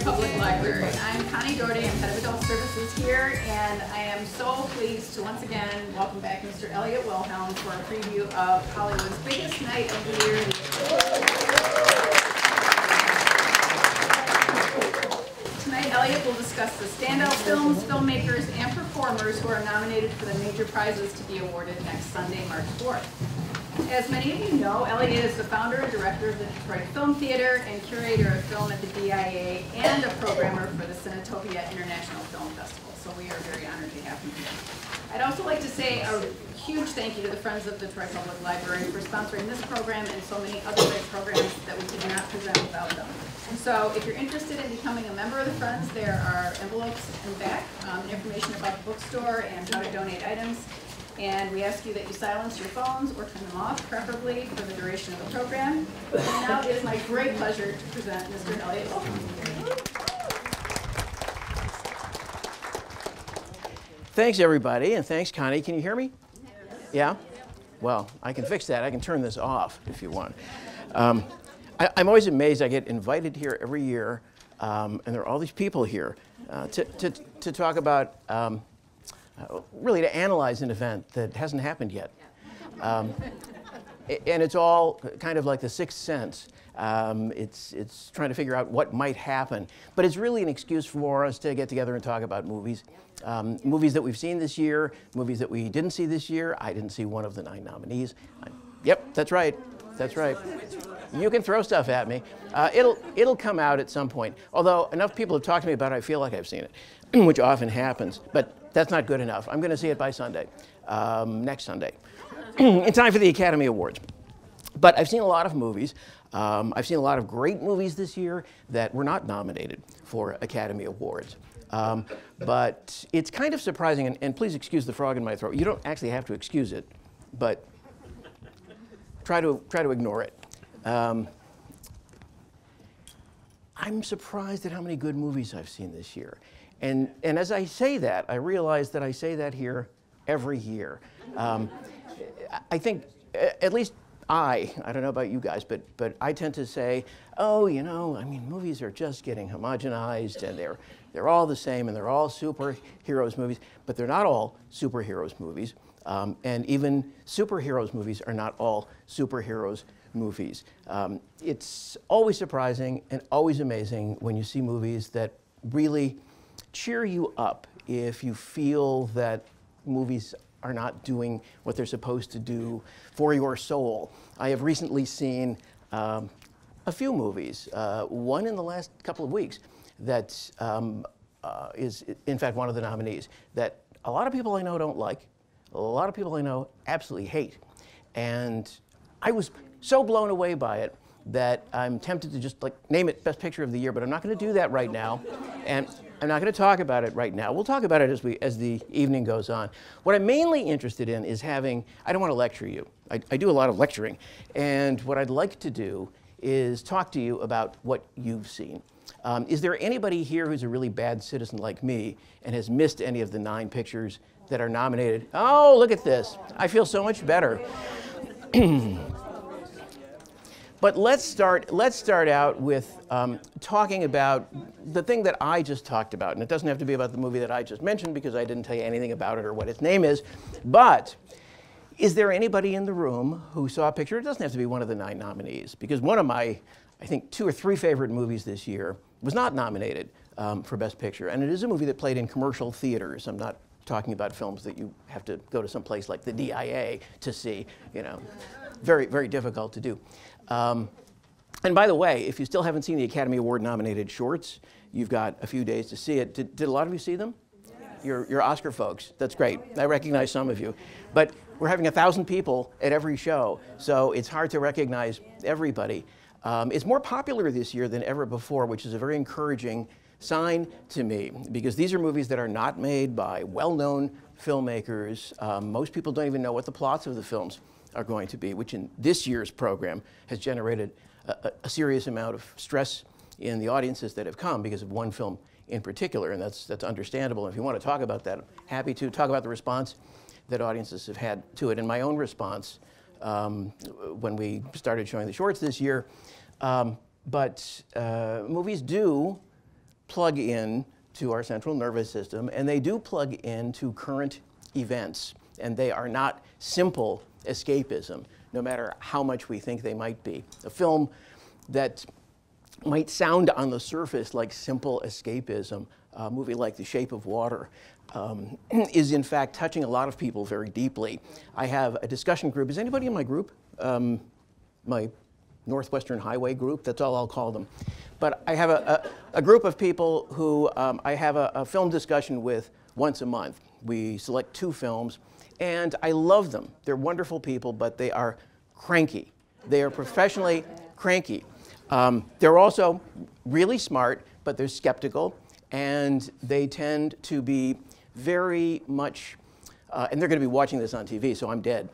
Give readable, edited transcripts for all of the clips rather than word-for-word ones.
Public Library. I'm Connie Doherty, I'm Head of Adult Services here, and I am so pleased to once again welcome back Mr. Elliot Wilhelm for a preview of Hollywood's biggest night of the year. Tonight, Elliot will discuss the standout films, filmmakers, and performers who are nominated for the major prizes to be awarded next Sunday, March 4th. As many of you know, Elliot is the founder and director of the Detroit Film Theater and curator of film at the DIA and a programmer for the Cinetopia International Film Festival. So we are very honored to have him here. I'd also like to say a huge thank you to the Friends of the Detroit Public Library for sponsoring this program and so many other great programs that we could not present without them. So if you're interested in becoming a member of the Friends, there are envelopes in the back, information about the bookstore and how to donate items. And we ask you that you silence your phones or turn them off, preferably for the duration of the program. And now it is my great pleasure to present Mr. Elliot Wilhelm. Thanks, everybody, and thanks, Connie. Can you hear me? Yeah? Well, I can fix that. I can turn this off if you want. I'm always amazed. I get invited here every year, and there are all these people here to talk about really to analyze an event that hasn't happened yet. And it's all kind of like the Sixth Sense. It's trying to figure out what might happen. But it's really an excuse for us to get together and talk about movies. Movies that we've seen this year, movies that we didn't see this year. I didn't see one of the 9 nominees. Yep, that's right. That's right. You can throw stuff at me. It'll come out at some point. Although enough people have talked to me about it, I feel like I've seen it, which often happens. But that's not good enough. I'm going to see it by Sunday, next Sunday, in time for the Academy Awards. But I've seen a lot of movies. I've seen a lot of great movies this year that were not nominated for Academy Awards. But it's kind of surprising, and please excuse the frog in my throat. You don't actually have to excuse it, but try to ignore it. I'm surprised at how many good movies I've seen this year. And as I say that, I realize that I say that here every year. I think, at least I don't know about you guys, but I tend to say, oh, you know, I mean, movies are just getting homogenized, and they're all the same, and they're all superheroes movies, but they're not all superheroes movies. And even superheroes movies are not all superheroes movies. It's always surprising and always amazing when you see movies that really cheer you up if you feel that movies are not doing what they're supposed to do for your soul. I have recently seen a few movies, one in the last couple of weeks that is, in fact, one of the nominees that a lot of people I know don't like, a lot of people I know absolutely hate. And I was so blown away by it that I'm tempted to just name it Best Picture of the Year, but I'm not going to do that right now. And I'm not going to talk about it right now. We'll talk about it as the evening goes on. What I'm mainly interested in is I don't want to lecture you. I do a lot of lecturing. And what I'd like to do is talk to you about what you've seen. Is there anybody here who's a really bad citizen like me and has missed any of the 9 pictures that are nominated? Oh, look at this. I feel so much better. But let's start out with talking about the thing that I just talked about. And it doesn't have to be about the movie that I just mentioned because I didn't tell you anything about it or what its name is. But is there anybody in the room who saw a picture? It doesn't have to be one of the 9 nominees. Because one of my, I think, 2 or 3 favorite movies this year was not nominated for Best Picture. And it is a movie that played in commercial theaters. I'm not talking about films that you have to go to some place like the DIA to see. You know, very, very difficult to do. And by the way, if you still haven't seen the Academy Award nominated shorts, you've got a few days to see it. Did a lot of you see them? Yes. You're Oscar folks. That's great. I recognize some of you. But we're having 1,000 people at every show, so it's hard to recognize everybody. It's more popular this year than ever before, which is a very encouraging sign to me, because these are movies that are not made by well-known filmmakers. Most people don't even know what the plots of the films are going to be, which in this year's program has generated a serious amount of stress in the audiences that have come because of one film in particular, and that's understandable. And if you want to talk about that, I'm happy to talk about the response that audiences have had to it. And my own response when we started showing the shorts this year. Movies do plug in to our central nervous system, and they do plug into current events, and they are not simple escapism, no matter how much we think they might be. A film that might sound on the surface like simple escapism, a movie like The Shape of Water, is in fact touching a lot of people very deeply. I have a discussion group. Is anybody in my group? My Northwestern Highway group, that's all I'll call them. But I have a group of people who I have a film discussion with once a month. We select 2 films, and I love them. They're wonderful people, but they are cranky. They are professionally cranky. They're also really smart, but they're skeptical, and they tend to be very much, and they're going to be watching this on TV, so I'm dead.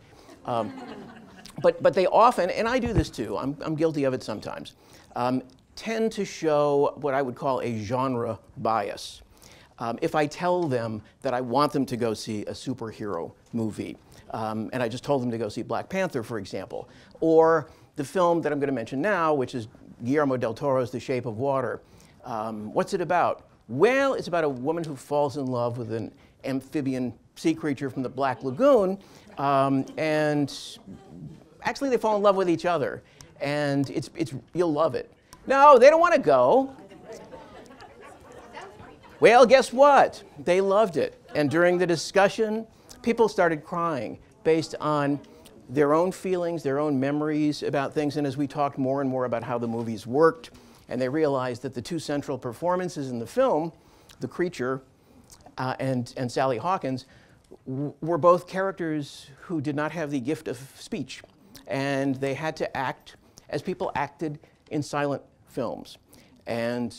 But they often, and I do this too, I'm guilty of it sometimes, tend to show what I would call a genre bias. If I tell them that I want them to go see a superhero movie, and I just told them to go see Black Panther, for example, or the film that I'm going to mention now, which is Guillermo del Toro's The Shape of Water. What's it about? Well, it's about a woman who falls in love with an amphibian sea creature from the Black Lagoon, and actually they fall in love with each other, and you'll love it. No, they don't want to go. Well, guess what? They loved it. And during the discussion, people started crying based on their own feelings, their own memories about things. And as we talked more and more about how the movies worked, and they realized that the 2 central performances in the film, the creature and Sally Hawkins, were both characters who did not have the gift of speech. And they had to act as people acted in silent films. And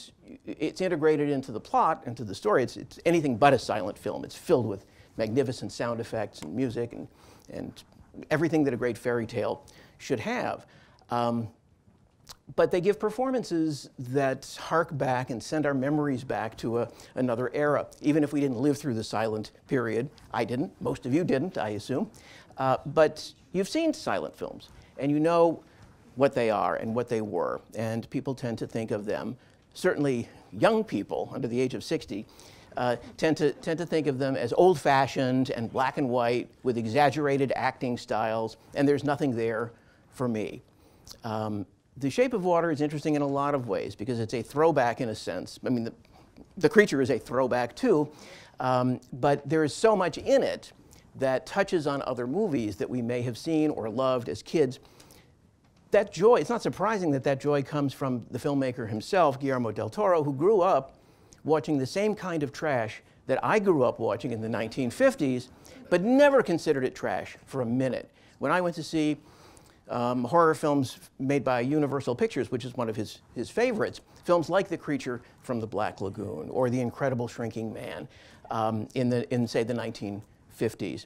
it's integrated into the plot, into the story. It's anything but a silent film. It's filled with magnificent sound effects and music and everything that a great fairy tale should have. But they give performances that hark back and send our memories back to another era, even if we didn't live through the silent period. I didn't. Most of you didn't, I assume. But you've seen silent films, and you know what they are and what they were, and people tend to think of them, certainly young people under the age of 60, tend to think of them as old-fashioned and black and white with exaggerated acting styles, and there's nothing there for me. The Shape of Water is interesting in a lot of ways because it's a throwback in a sense. I mean, the creature is a throwback too, but there is so much in it that touches on other movies that we may have seen or loved as kids. That joy, it's not surprising that that joy comes from the filmmaker himself, Guillermo del Toro, who grew up watching the same kind of trash that I grew up watching in the 1950s, but never considered it trash for a minute. When I went to see horror films made by Universal Pictures, which is one of his favorites, films like The Creature from the Black Lagoon or The Incredible Shrinking Man in say, the 1950s,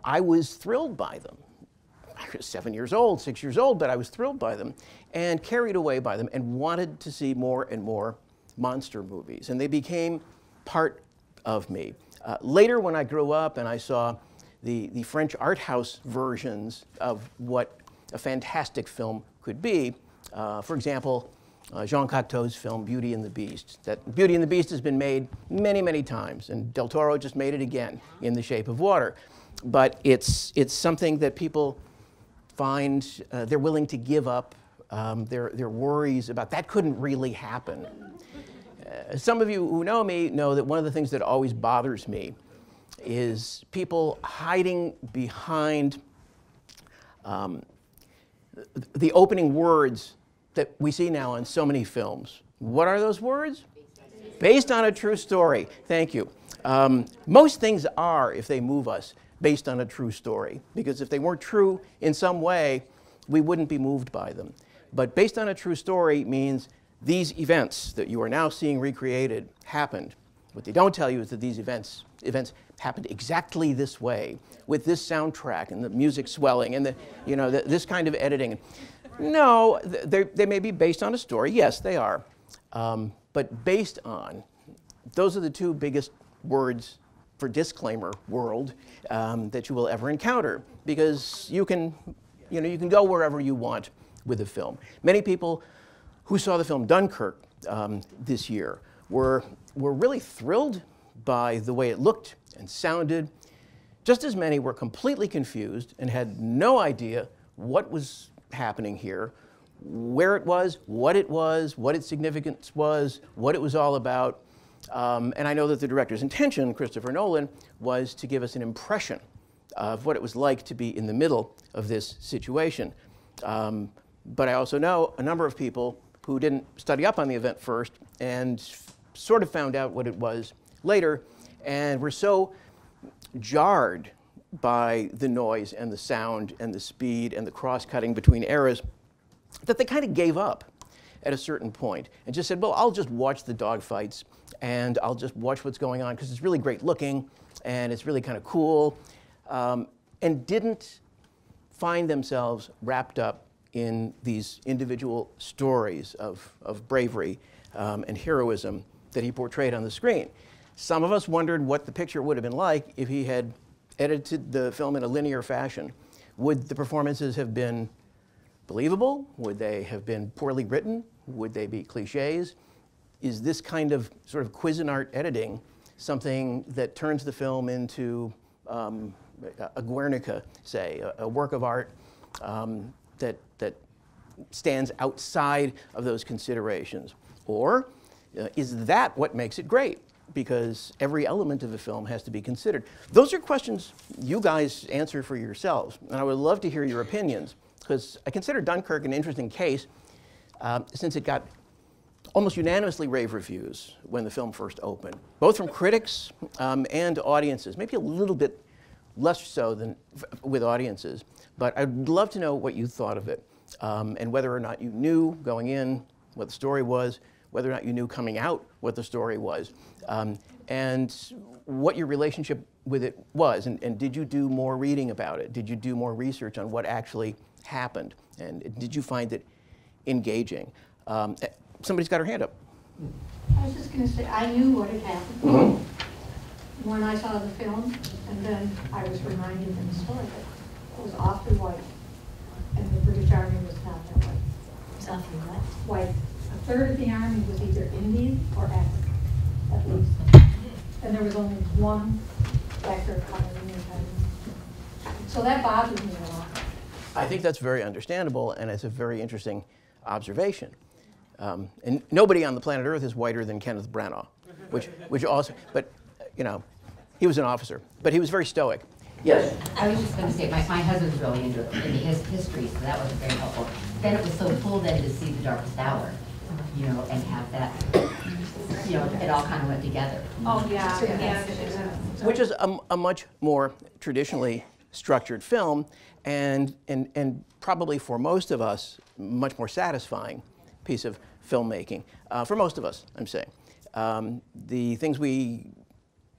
I was thrilled by them. I was 7 years old, 6 years old, but I was thrilled by them and carried away by them and wanted to see more and more monster movies. And they became part of me. Later, when I grew up and I saw the French art house versions of what a fantastic film could be, for example, Jean Cocteau's film Beauty and the Beast. That Beauty and the Beast has been made many, many times, and Del Toro just made it again in The Shape of Water. But it's something that people find they're willing to give up their worries about. That couldn't really happen. Some of you who know me know that one of the things that always bothers me is people hiding behind the opening words that we see now on so many films. What are those words? Based on a true story. Thank you. Most things are, if they move us, based on a true story. Because if they weren't true in some way, we wouldn't be moved by them. But based on a true story means these events that you are now seeing recreated happened. What they don't tell you is that these events happened exactly this way, with this soundtrack and the music swelling and this kind of editing. No, they may be based on a story. Yes, they are. But based on, those are the 2 biggest words for disclaimer world that you will ever encounter, because you can go wherever you want with a film. Many people who saw the film Dunkirk this year were really thrilled by the way it looked and sounded. Just as many were completely confused and had no idea what was happening here, where it was, what its significance was, what it was all about. And I know that the director's intention, Christopher Nolan, was to give us an impression of what it was like to be in the middle of this situation. But I also know a number of people who didn't study up on the event first and sort of found out what it was later, and were so jarred by the noise and the sound and the speed and the cross-cutting between eras that they kind of gave up at a certain point and just said, well, I'll just watch the dogfights and I'll just watch what's going on because it's really great looking and it's really kind of cool, and didn't find themselves wrapped up in these individual stories of bravery and heroism that he portrayed on the screen. Some of us wondered what the picture would have been like if he had edited the film in a linear fashion. Would the performances have been believable? Would they have been poorly written? Would they be cliches? Is this kind of sort of Cuisinart editing something that turns the film into a Guernica, say, a work of art that stands outside of those considerations? Or is that what makes it great? Because every element of the film has to be considered. Those are questions you guys answer for yourselves, and I would love to hear your opinions, because I consider Dunkirk an interesting case since it got almost unanimously rave reviews when the film first opened, both from critics and audiences, maybe a little bit less so than with audiences, but I'd love to know what you thought of it, and whether or not you knew going in what the story was, whether or not you knew coming out what the story was, and what your relationship with it was, and did you do more reading about it? Did you do more research on what actually happened? And did you find it engaging? Somebody's got her hand up. I was just going to say, I knew what had happened when I saw the film, and then I was reminded in the story that it was awfully white, and the British Army was not that white. It was awfully what? White. A third of the army was either Indian or African, at least. And there was only one blacker color in the entire. So that bothered me a lot. I think that's very understandable, and it's a very interesting observation. And nobody on the planet Earth is whiter than Kenneth Branagh, which also, but you know, he was an officer, but he was very stoic. Yes. I was just going to say, my husband's really into his history, so that was very helpful. Then it was so cool then to see The Darkest Hour, you know, and have that, you know, it all kind of went together. Oh, yeah, yeah. Which is a much more traditionally structured film, and probably for most of us, much more satisfying piece of filmmaking. For most of us, I'm saying. The things we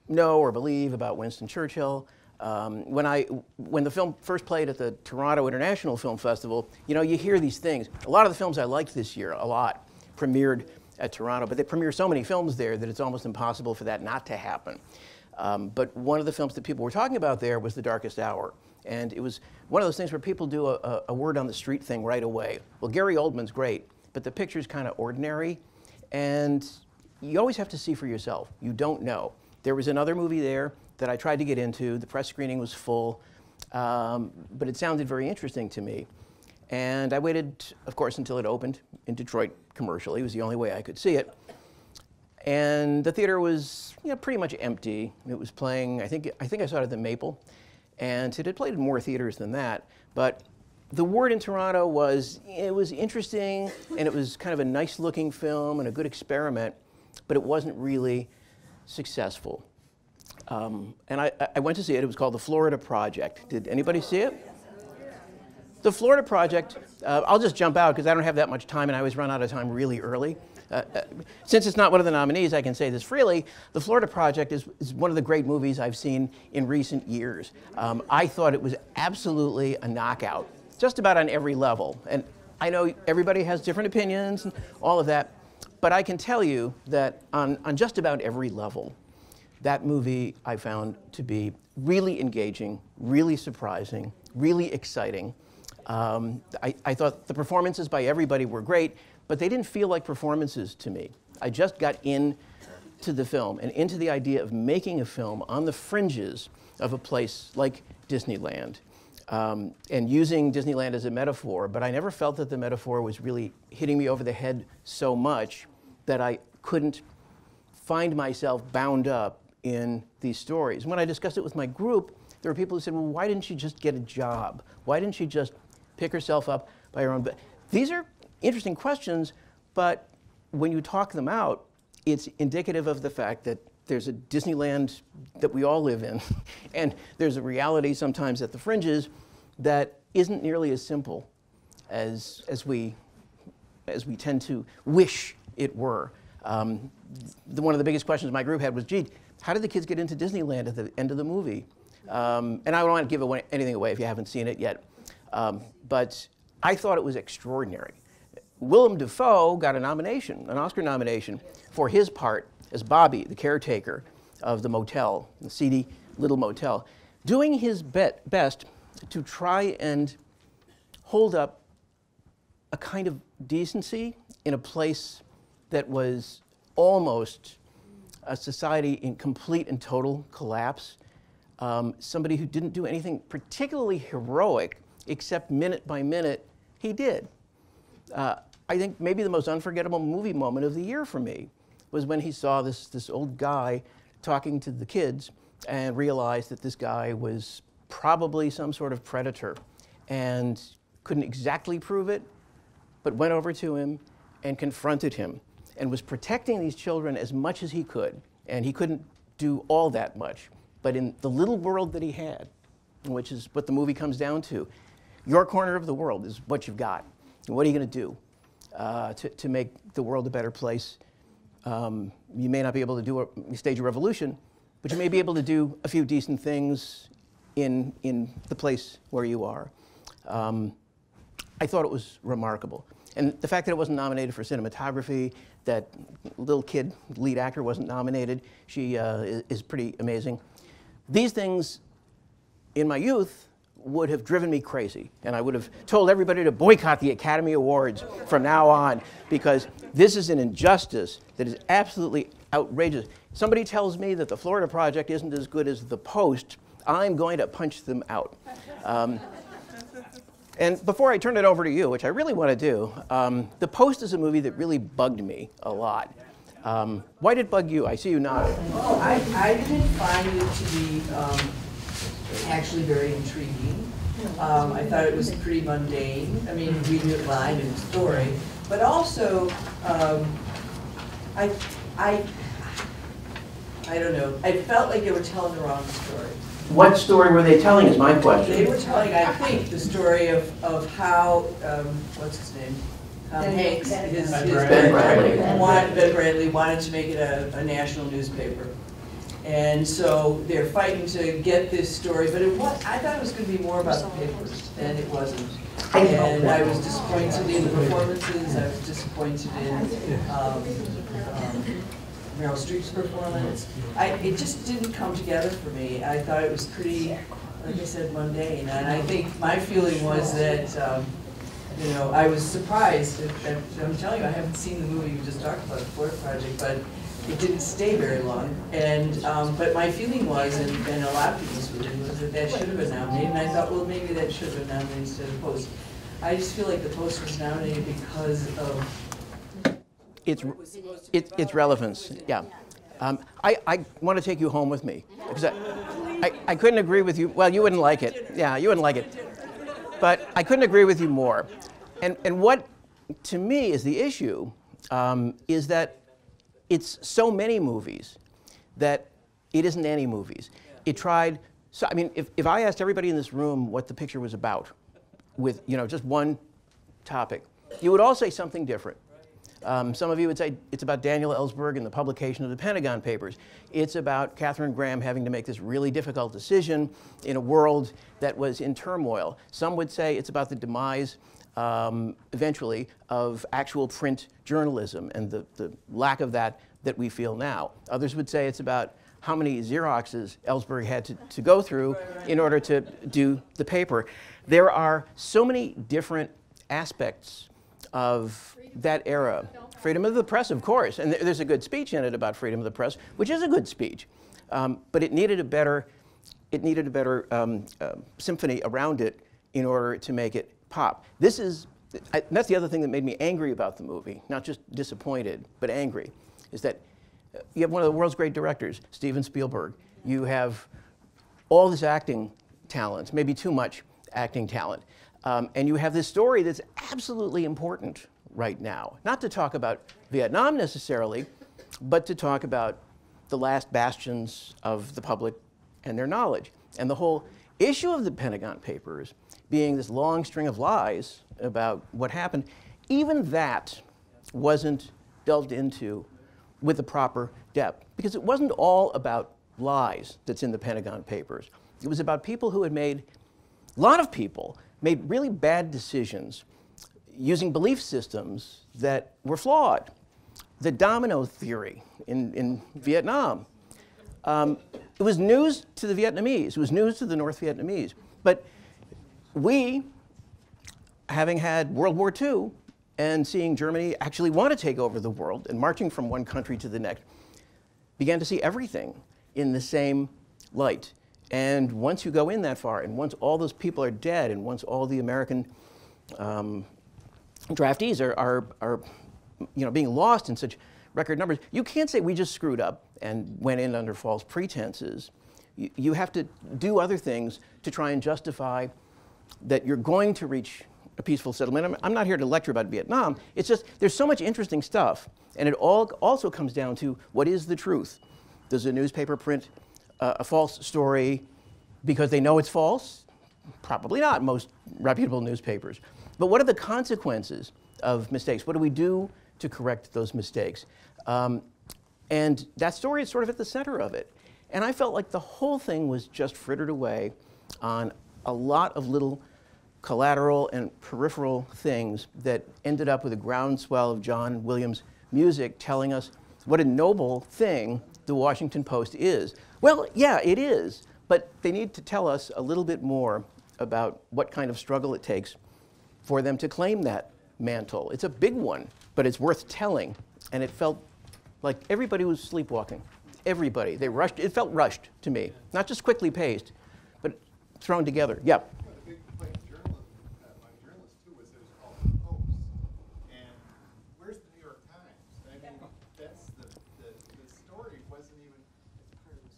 know or believe about Winston Churchill, when the film first played at the Toronto International Film Festival, you know, you hear these things. A lot of the films I liked this year, a lot, premiered at Toronto, but they premiere so many films there that it's almost impossible for that not to happen. But one of the films that people were talking about there was The Darkest Hour. And it was one of those things where people do a word on the street thing right away. Well, Gary Oldman's great, but the picture's kind of ordinary. And you always have to see for yourself. You don't know. There was another movie there that I tried to get into. The press screening was full, but it sounded very interesting to me. And I waited, of course, until it opened in Detroit commercially. It was the only way I could see it. And the theater was, you know, pretty much empty. It was playing, I think I saw it at the Maple, and it had played in more theaters than that. But the word in Toronto was, it was interesting, and it was kind of a nice-looking film and a good experiment, but it wasn't really successful. And I went to see it. It was called The Florida Project. Did anybody see it? The Florida Project, I'll just jump out because I don't have that much time and I always run out of time really early. Since it's not one of the nominees, I can say this freely. The Florida Project is one of the great movies I've seen in recent years. I thought it was absolutely a knockout, just about on every level. And I know everybody has different opinions and all of that, but I can tell you that on just about every level, that movie I found to be really engaging, really surprising, really exciting. I thought the performances by everybody were great, but they didn't feel like performances to me. I just got in into the film and into the idea of making a film on the fringes of a place like Disneyland, and using Disneyland as a metaphor, but I never felt that the metaphor was really hitting me over the head so much that I couldn't find myself bound up in these stories. When I discussed it with my group, there were people who said, well, why didn't she just get a job? Why didn't she just pick herself up by her own? These are interesting questions, but when you talk them out, it's indicative of the fact that there's a Disneyland that we all live in, and there's a reality sometimes at the fringes that isn't nearly as simple as we tend to wish it were. One of the biggest questions my group had was, gee, how did the kids get into Disneyland at the end of the movie? And I don't want to give anything away if you haven't seen it yet, but I thought it was extraordinary. Willem Dafoe got a nomination, an Oscar nomination, for his part as Bobby, the caretaker of the motel, the seedy little motel, doing his best to try and hold up a kind of decency in a place that was almost a society in complete and total collapse. Somebody who didn't do anything particularly heroic, except minute by minute, he did. I think maybe the most unforgettable movie moment of the year for me was when he saw this old guy talking to the kids and realized that this guy was probably some sort of predator and couldn't exactly prove it, but went over to him and confronted him and was protecting these children as much as he could. And he couldn't do all that much. But in the little world that he had, which is what the movie comes down to, your corner of the world is what you've got. And what are you going to do to make the world a better place? You may not be able to stage a revolution, but you may be able to do a few decent things in the place where you are. I thought it was remarkable. And the fact that it wasn't nominated for cinematography, that little kid lead actor wasn't nominated, she is pretty amazing. These things, in my youth, would have driven me crazy. And I would have told everybody to boycott the Academy Awards from now on, because this is an injustice that is absolutely outrageous. Somebody tells me that the Florida Project isn't as good as The Post, I'm going to punch them out. And before I turn it over to you, which I really want to do, The Post is a movie that really bugged me a lot. Why did it bug you? I see you nodding. Well, I didn't find it to be actually very intriguing. I thought it was pretty mundane. I mean, we knew, well, I knew the story, but also, I don't know. I felt like they were telling the wrong story. What story were they telling is my question. They were telling, I think, the story of how, what's his name? Hanks, his Ben Bradley. Ben Bradley wanted to make it a national newspaper. And so they're fighting to get this story, but I thought it was going to be more about the papers, and it wasn't. And I was disappointed in the performances, I was disappointed in Meryl Streep's performance. It just didn't come together for me. I thought it was pretty, like I said, mundane. And I think my feeling was that, you know, I was surprised. I'm telling you, I haven't seen the movie we just talked about, the Florida Project, but it didn't stay very long. And but my feeling was, and a lot of people's feeling was that should have been nominated. And I thought, well, maybe that should have been nominated instead of the Post. I just feel like the Post was nominated because of its relevance, yeah. I want to take you home with me, because I couldn't agree with you. Well, you wouldn't like it. Yeah, you wouldn't like it. But I couldn't agree with you more. And what, to me, is the issue is that it's so many movies that it isn't any movies. It tried, so I mean, if I asked everybody in this room what the picture was about, with, you know, just one topic, you would all say something different. Some of you would say it's about Daniel Ellsberg and the publication of the Pentagon Papers. It's about Katharine Graham having to make this really difficult decision in a world that was in turmoil. Some would say it's about the demise, eventually, of actual print journalism and the lack of that we feel now. Others would say it's about how many Xeroxes Ellsberg had to go through in order to do the paper. There are so many different aspects of that era. Freedom of the press, of course, and there's a good speech in it about freedom of the press, which is a good speech, but it needed a better symphony around it in order to make it pop. That's the other thing that made me angry about the movie, not just disappointed, but angry, is that you have one of the world's great directors, Steven Spielberg. You have all this acting talent, maybe too much acting talent, and you have this story that's absolutely important right now. Not to talk about Vietnam necessarily, but to talk about the last bastions of the public and their knowledge. And the whole issue of the Pentagon Papers being this long string of lies about what happened, even that wasn't delved into with the proper depth, because it wasn't all about lies that's in the Pentagon Papers. It was about people who had a lot of people made really bad decisions using belief systems that were flawed. The domino theory in Vietnam. It was news to the Vietnamese. It was news to the North Vietnamese. But we, having had World War II and seeing Germany actually want to take over the world and marching from one country to the next, began to see everything in the same light. And once you go in that far, and once all those people are dead, and once all the American draftees are being lost in such record numbers, you can't say we just screwed up and went in under false pretenses. You have to do other things to try and justify that you're going to reach a peaceful settlement. I'm not here to lecture about Vietnam. It's just there's so much interesting stuff, and it all also comes down to what is the truth. Does a newspaper print a false story because they know it's false? Probably not, most reputable newspapers. But what are the consequences of mistakes? What do we do to correct those mistakes? And that story is sort of at the center of it. And I felt like the whole thing was just frittered away on a lot of little collateral and peripheral things that ended up with a groundswell of John Williams music telling us what a noble thing the Washington Post is. Well, yeah, it is, but they need to tell us a little bit more about what kind of struggle it takes for them to claim that mantle. It's a big one, but it's worth telling. And it felt like everybody was sleepwalking. Everybody. They rushed. It felt rushed to me. Not just quickly paced, but thrown together. Yeah. A big complaint among journalists too was it was called the Post. And where's the New York Times? I mean, that's the story wasn't even.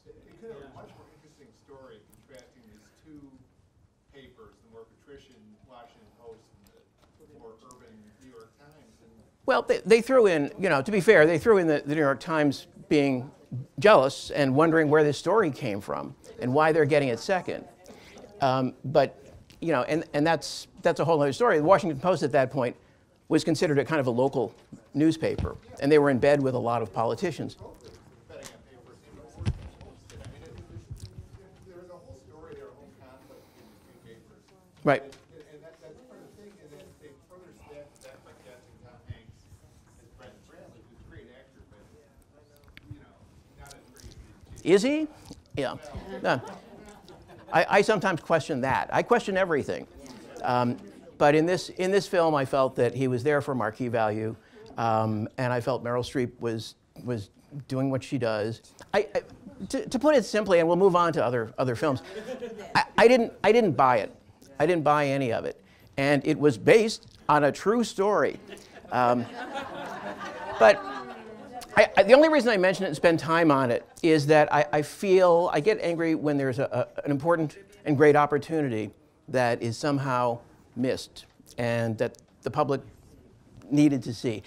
It could have a much more interesting story contrasting these two papers, the more patrician Washington Post and the more urban New York Times. And Well, they threw in, to be fair, they threw in the New York Times being jealous and wondering where this story came from and why they're getting it second. But that's a whole other story. The Washington Post at that point was considered a kind of a local newspaper, and they were in bed with a lot of politicians. betting on papers, even worse than Post did. I mean, there was a whole story there, a whole conflict between the two papers. Right. And that's part of the thing, and then they further stacked that by casting Tom Hanks as Brent Bradley, who's a great actor, but, not as great as Is he? Yeah. No. I sometimes question that. I question everything. But in this film, I felt that he was there for marquee value, and I felt Meryl Streep was doing what she does. To put it simply, and we'll move on to other films, I didn't buy it. I didn't buy any of it, and it was based on a true story. But the only reason I mention it and spend time on it is that I get angry when there's an important and great opportunity that is somehow missed and that the public needed to see.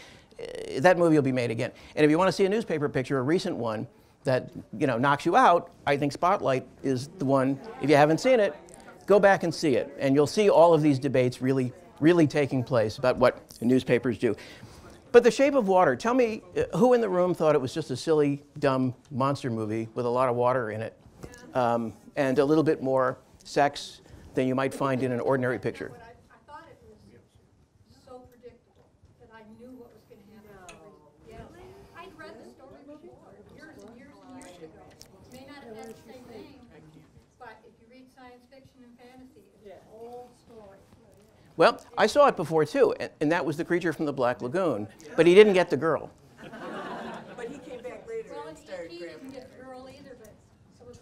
That movie will be made again. And if you want to see a newspaper picture, a recent one that knocks you out, I think Spotlight is the one. If you haven't seen it, go back and see it, and you'll see all of these debates really taking place about what newspapers do. But The Shape of Water, tell me, who in the room thought it was just a silly, dumb monster movie with a lot of water in it, and a little bit more sex than you might find in an ordinary picture? But I thought it was so predictable that I knew what was going to happen. Yeah. I'd read the story before, years and years and years ago. It may not have had the same name, but if you read science fiction and fantasy, it's an old story. Well, I saw it before too, and that was the creature from the Black Lagoon, but he didn't get the girl. But he came back later and started He grabbing. didn't get the girl either, but there were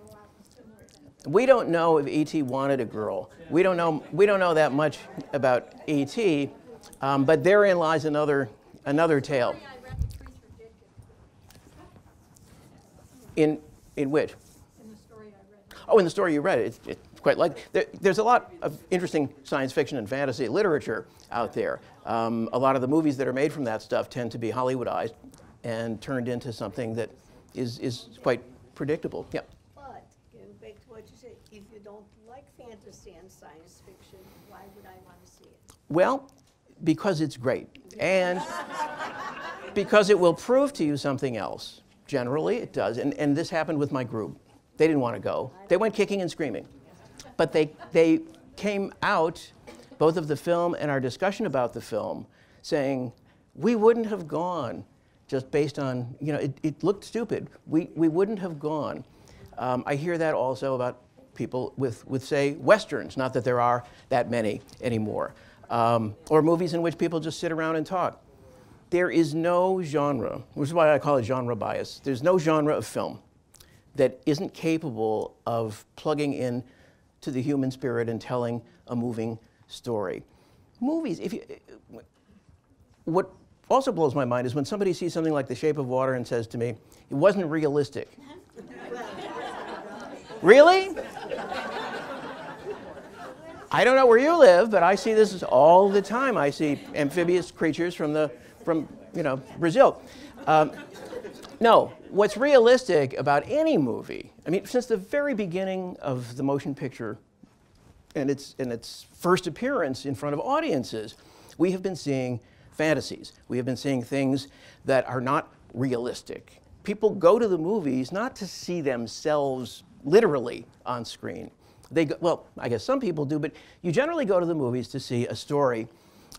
a lot of similar things. We don't know if E.T. wanted a girl. We don't know that much about E.T., but therein lies another tale. I read the trees were dead In which? in the story I read. Oh, in the story you read, it's quite like there's a lot of interesting science fiction and fantasy literature out there. A lot of the movies that are made from that stuff tend to be Hollywoodized and turned into something that is quite predictable. Yeah. But, getting back to what you said, if you don't like fantasy and science fiction, why would I want to see it? Well, because it's great, and because it will prove to you something else. Generally, it does, and this happened with my group. They didn't want to go. They went kicking and screaming. But they came out, both of the film and our discussion about the film, saying, we wouldn't have gone just based on, it looked stupid. We wouldn't have gone. I hear that also about people with, say, Westerns, not that there are that many anymore, or movies in which people just sit around and talk. There is no genre, which is why I call it genre bias. There's no genre of film that isn't capable of plugging in to the human spirit and telling a moving story. Movies, what also blows my mind is when somebody sees something like The Shape of Water and says to me, it wasn't realistic. Really? I don't know where you live, but I see this all the time. I see amphibious creatures from Brazil. No, what's realistic about any movie, I mean, since the very beginning of the motion picture and its first appearance in front of audiences, we have been seeing fantasies. We have been seeing things that are not realistic. People go to the movies not to see themselves literally on screen. Well, I guess some people do, but you generally go to the movies to see a story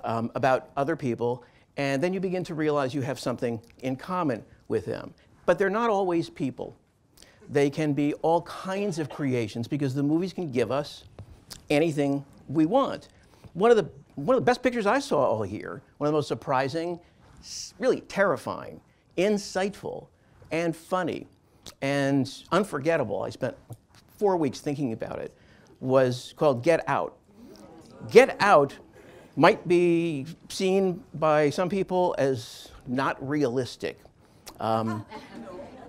about other people, and then you begin to realize you have something in common with them. But they're not always people. They can be all kinds of creations because the movies can give us anything we want. One of the best pictures I saw all year, one of the most surprising, really terrifying, insightful, and funny, and unforgettable, I spent 4 weeks thinking about it, was called Get Out. Get Out might be seen by some people as not realistic.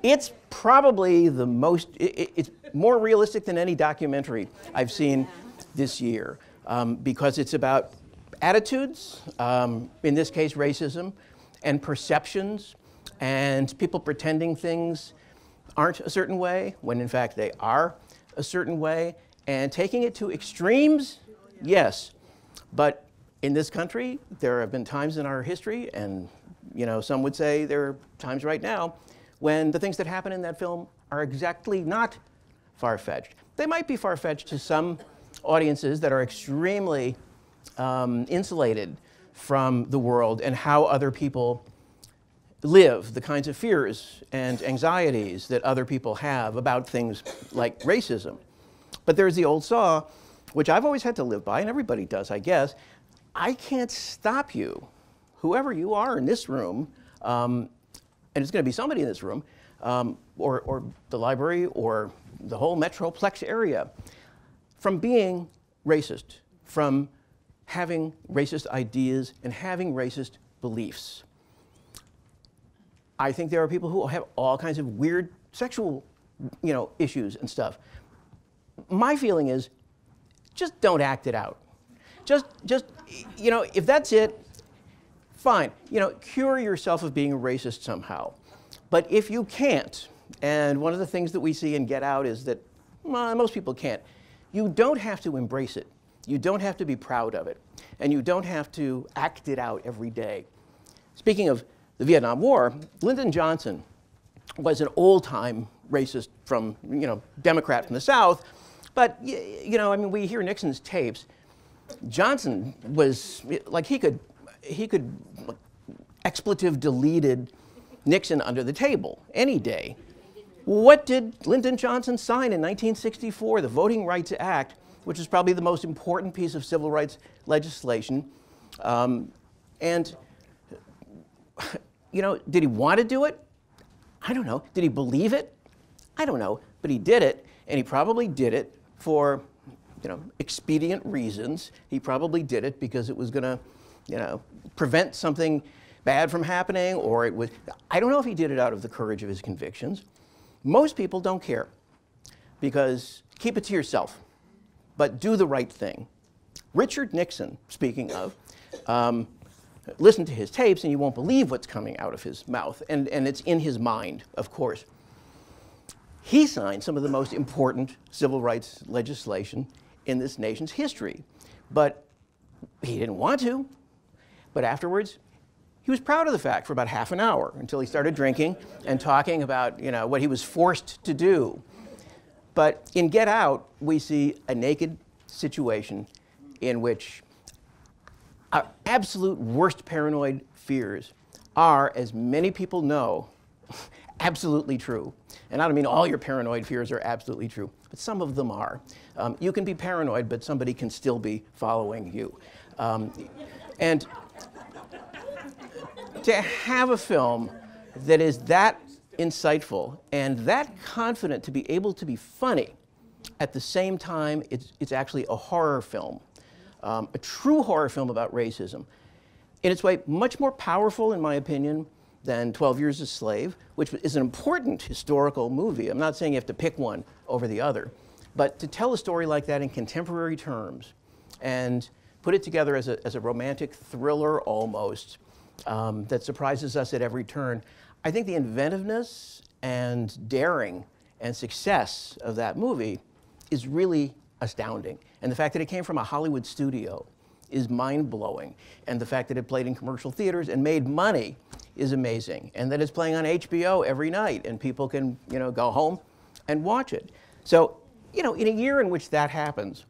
It's probably the most, it's more realistic than any documentary I've seen this year because it's about attitudes, in this case racism, and perceptions, and people pretending things aren't a certain way when in fact they are a certain way, and taking it to extremes, yes, but in this country there have been times in our history, and some would say there are times right now when the things that happen in that film are exactly not far-fetched. They might be far-fetched to some audiences that are extremely insulated from the world and how other people live, the kinds of fears and anxieties that other people have about things like racism. But there's the old saw, which I've always had to live by, and everybody does, I guess. I can't stop you, whoever you are in this room, and it's going to be somebody in this room, or the library, or the whole Metroplex area, from being racist, from having racist ideas and having racist beliefs. I think there are people who have all kinds of weird sexual, issues and stuff. My feeling is, just don't act it out. Just if that's it, fine. Cure yourself of being a racist somehow. But if you can't, and one of the things that we see in Get Out is that most people can't, you don't have to embrace it. You don't have to be proud of it. And you don't have to act it out every day. Speaking of the Vietnam War, Lyndon Johnson was an old-time racist from, Democrat from the South. But, we hear Nixon's tapes. Johnson was, like, he could expletive deleted Nixon under the table any day. What did Lyndon Johnson sign in 1964, the Voting Rights Act, which is probably the most important piece of civil rights legislation. And, you know, did he want to do it? I don't know. Did he believe it? I don't know. But he did it, and he probably did it for, you know, expedient reasons. He probably did it because it was going to, you know, prevent something bad from happening, or it was, I don't know if he did it out of the courage of his convictions. Most people don't care, because keep it to yourself, but do the right thing. Richard Nixon, speaking of, listen to his tapes and you won't believe what's coming out of his mouth, and it's in his mind, of course. He signed some of the most important civil rights legislation in this nation's history, but he didn't want to. But afterwards, he was proud of the fact for about half an hour until he started drinking and talking about, you know, what he was forced to do. But in Get Out, we see a naked situation in which our absolute worst paranoid fears are, as many people know, absolutely true. And I don't mean all your paranoid fears are absolutely true, but some of them are. You can be paranoid, but somebody can still be following you. And to have a film that is that insightful and that confident to be able to be funny at the same time, it's actually a horror film, a true horror film about racism. In its way, much more powerful, in my opinion, than 12 Years a Slave, which is an important historical movie. I'm not saying you have to pick one over the other, but to tell a story like that in contemporary terms and put it together as a romantic thriller almost, that surprises us at every turn. I think the inventiveness and daring and success of that movie is really astounding. And the fact that it came from a Hollywood studio is mind-blowing. And the fact that it played in commercial theaters and made money is amazing. And that it's playing on HBO every night and people can, you know, go home and watch it. So, you know, in a year in which that happens,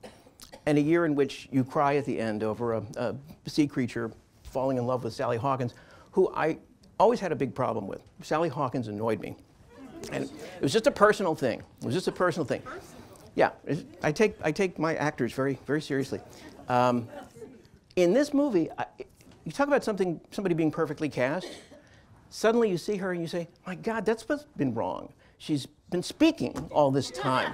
and a year in which you cry at the end over a sea creature falling in love with Sally Hawkins, who I always had a big problem with. Sally Hawkins annoyed me. And it was just a personal thing. It was just a personal thing. Yeah, I take my actors very, very seriously. In this movie, you talk about somebody being perfectly cast. Suddenly you see her and you say, my God, that's what's been wrong. She's been speaking all this time.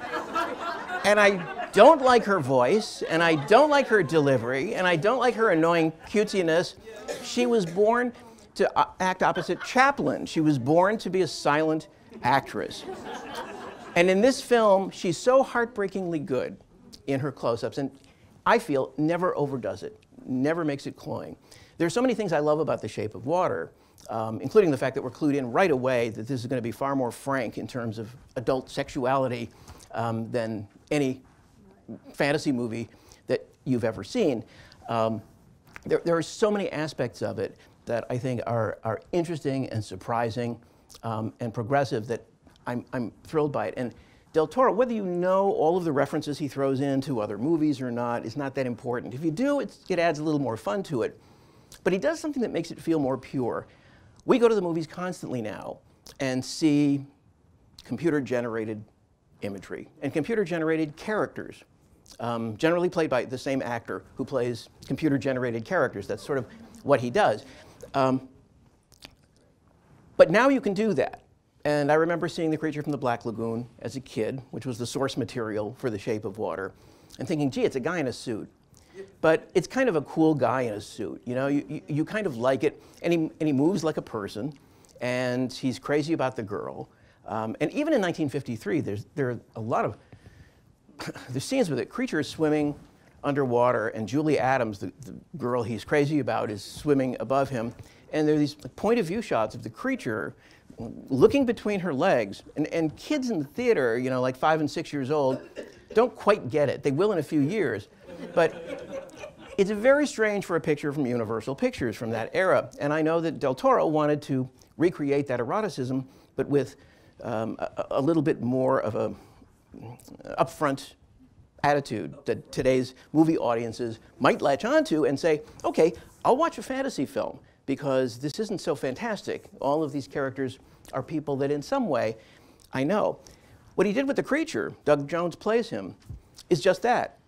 And I don't like her voice, and I don't like her delivery, and I don't like her annoying cutesiness. She was born to act opposite Chaplin. She was born to be a silent actress. And in this film, she's so heartbreakingly good in her close-ups, and I feel never overdoes it, never makes it cloying. There's so many things I love about The Shape of Water, including the fact that we're clued in right away that this is going to be far more frank in terms of adult sexuality than any fantasy movie that you've ever seen. There are so many aspects of it that I think are interesting and surprising and progressive that I'm thrilled by it. And Del Toro, whether you know all of the references he throws into other movies or not, is not that important. If you do, it adds a little more fun to it. But he does something that makes it feel more pure. We go to the movies constantly now and see computer-generated imagery and computer-generated characters, generally played by the same actor who plays computer-generated characters. That's sort of what he does. But now you can do that. And I remember seeing The Creature from the Black Lagoon as a kid, which was the source material for The Shape of Water, and thinking, gee, it's a guy in a suit. But it's kind of a cool guy in a suit. You know, you kind of like it. And he moves like a person, and he's crazy about the girl. And even in 1953, there are a lot of there's scenes with it. Creature is swimming underwater, and Julie Adams, the girl he's crazy about, is swimming above him. And there are these point of view shots of the creature looking between her legs. And kids in the theater, you know, like 5 and 6 years old, don't quite get it. They will in a few years. But it's very strange for a picture from Universal Pictures from that era. And I know that Del Toro wanted to recreate that eroticism, but with a little bit more of a upfront attitude that today's movie audiences might latch onto and say, okay, I'll watch a fantasy film because this isn't so fantastic. All of these characters are people that in some way I know. What he did with The Creature, Doug Jones plays him, is just that.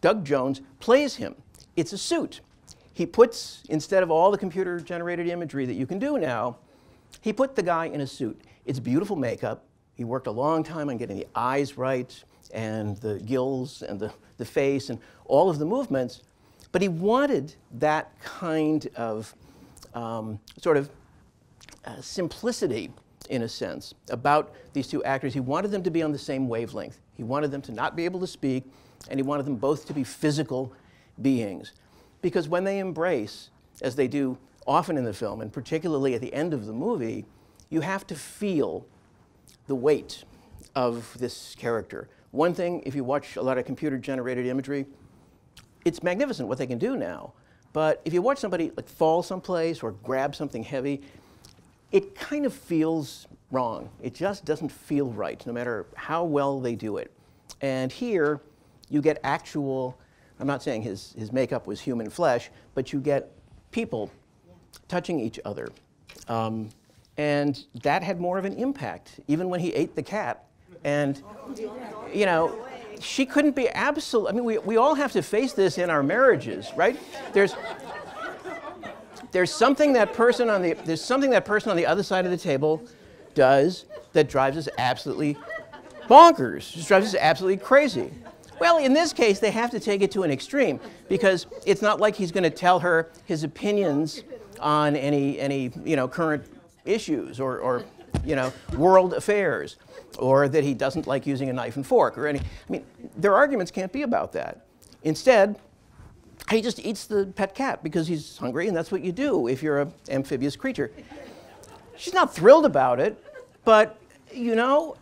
Doug Jones plays him. It's a suit. He puts, instead of all the computer-generated imagery that you can do now, he put the guy in a suit. It's beautiful makeup. He worked a long time on getting the eyes right and the gills and the face and all of the movements. But he wanted that kind of simplicity, in a sense, about these two actors. He wanted them to be on the same wavelength. He wanted them to not be able to speak, and he wanted them both to be physical beings. Because when they embrace, as they do often in the film, and particularly at the end of the movie, you have to feel the weight of this character. One thing, if you watch a lot of computer-generated imagery, it's magnificent what they can do now. But if you watch somebody like fall someplace or grab something heavy, it kind of feels wrong. It just doesn't feel right, no matter how well they do it. And here, you get actual, I'm not saying his makeup was human flesh, but you get people touching each other. And that had more of an impact, even when he ate the cat. And, you know, she couldn't be absolute. I mean, we all have to face this in our marriages, right? There's something that person on the other side of the table does that drives us absolutely bonkers, just drives us absolutely crazy. Well, in this case, they have to take it to an extreme, because it's not like he's going to tell her his opinions on any current issues or world affairs, or that he doesn't like using a knife and fork, or I mean, their arguments can't be about that. Instead, he just eats the pet cat because he's hungry, and that's what you do if you're an amphibious creature. She's not thrilled about it, but, you know,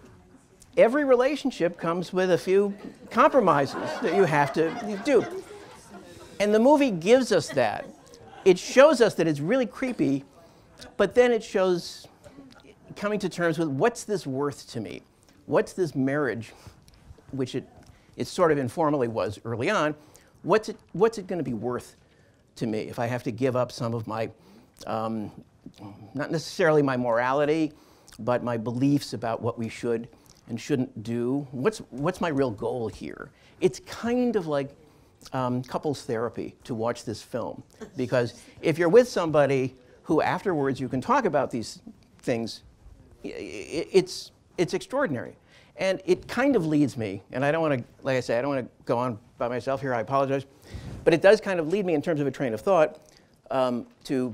every relationship comes with a few compromises that you have to do. And the movie gives us that. It shows us that it's really creepy, but then it shows coming to terms with, what's this worth to me? What's this marriage, which it sort of informally was early on, what's it going to be worth to me if I have to give up some of my, not necessarily my morality, but my beliefs about what we should and shouldn't do? What's my real goal here? It's kind of like couples therapy to watch this film, because if you're with somebody who afterwards you can talk about these things, it's extraordinary. And it kind of leads me, and I don't want to, like I say, I don't want to go on by myself here, I apologize, but it does kind of lead me in terms of a train of thought to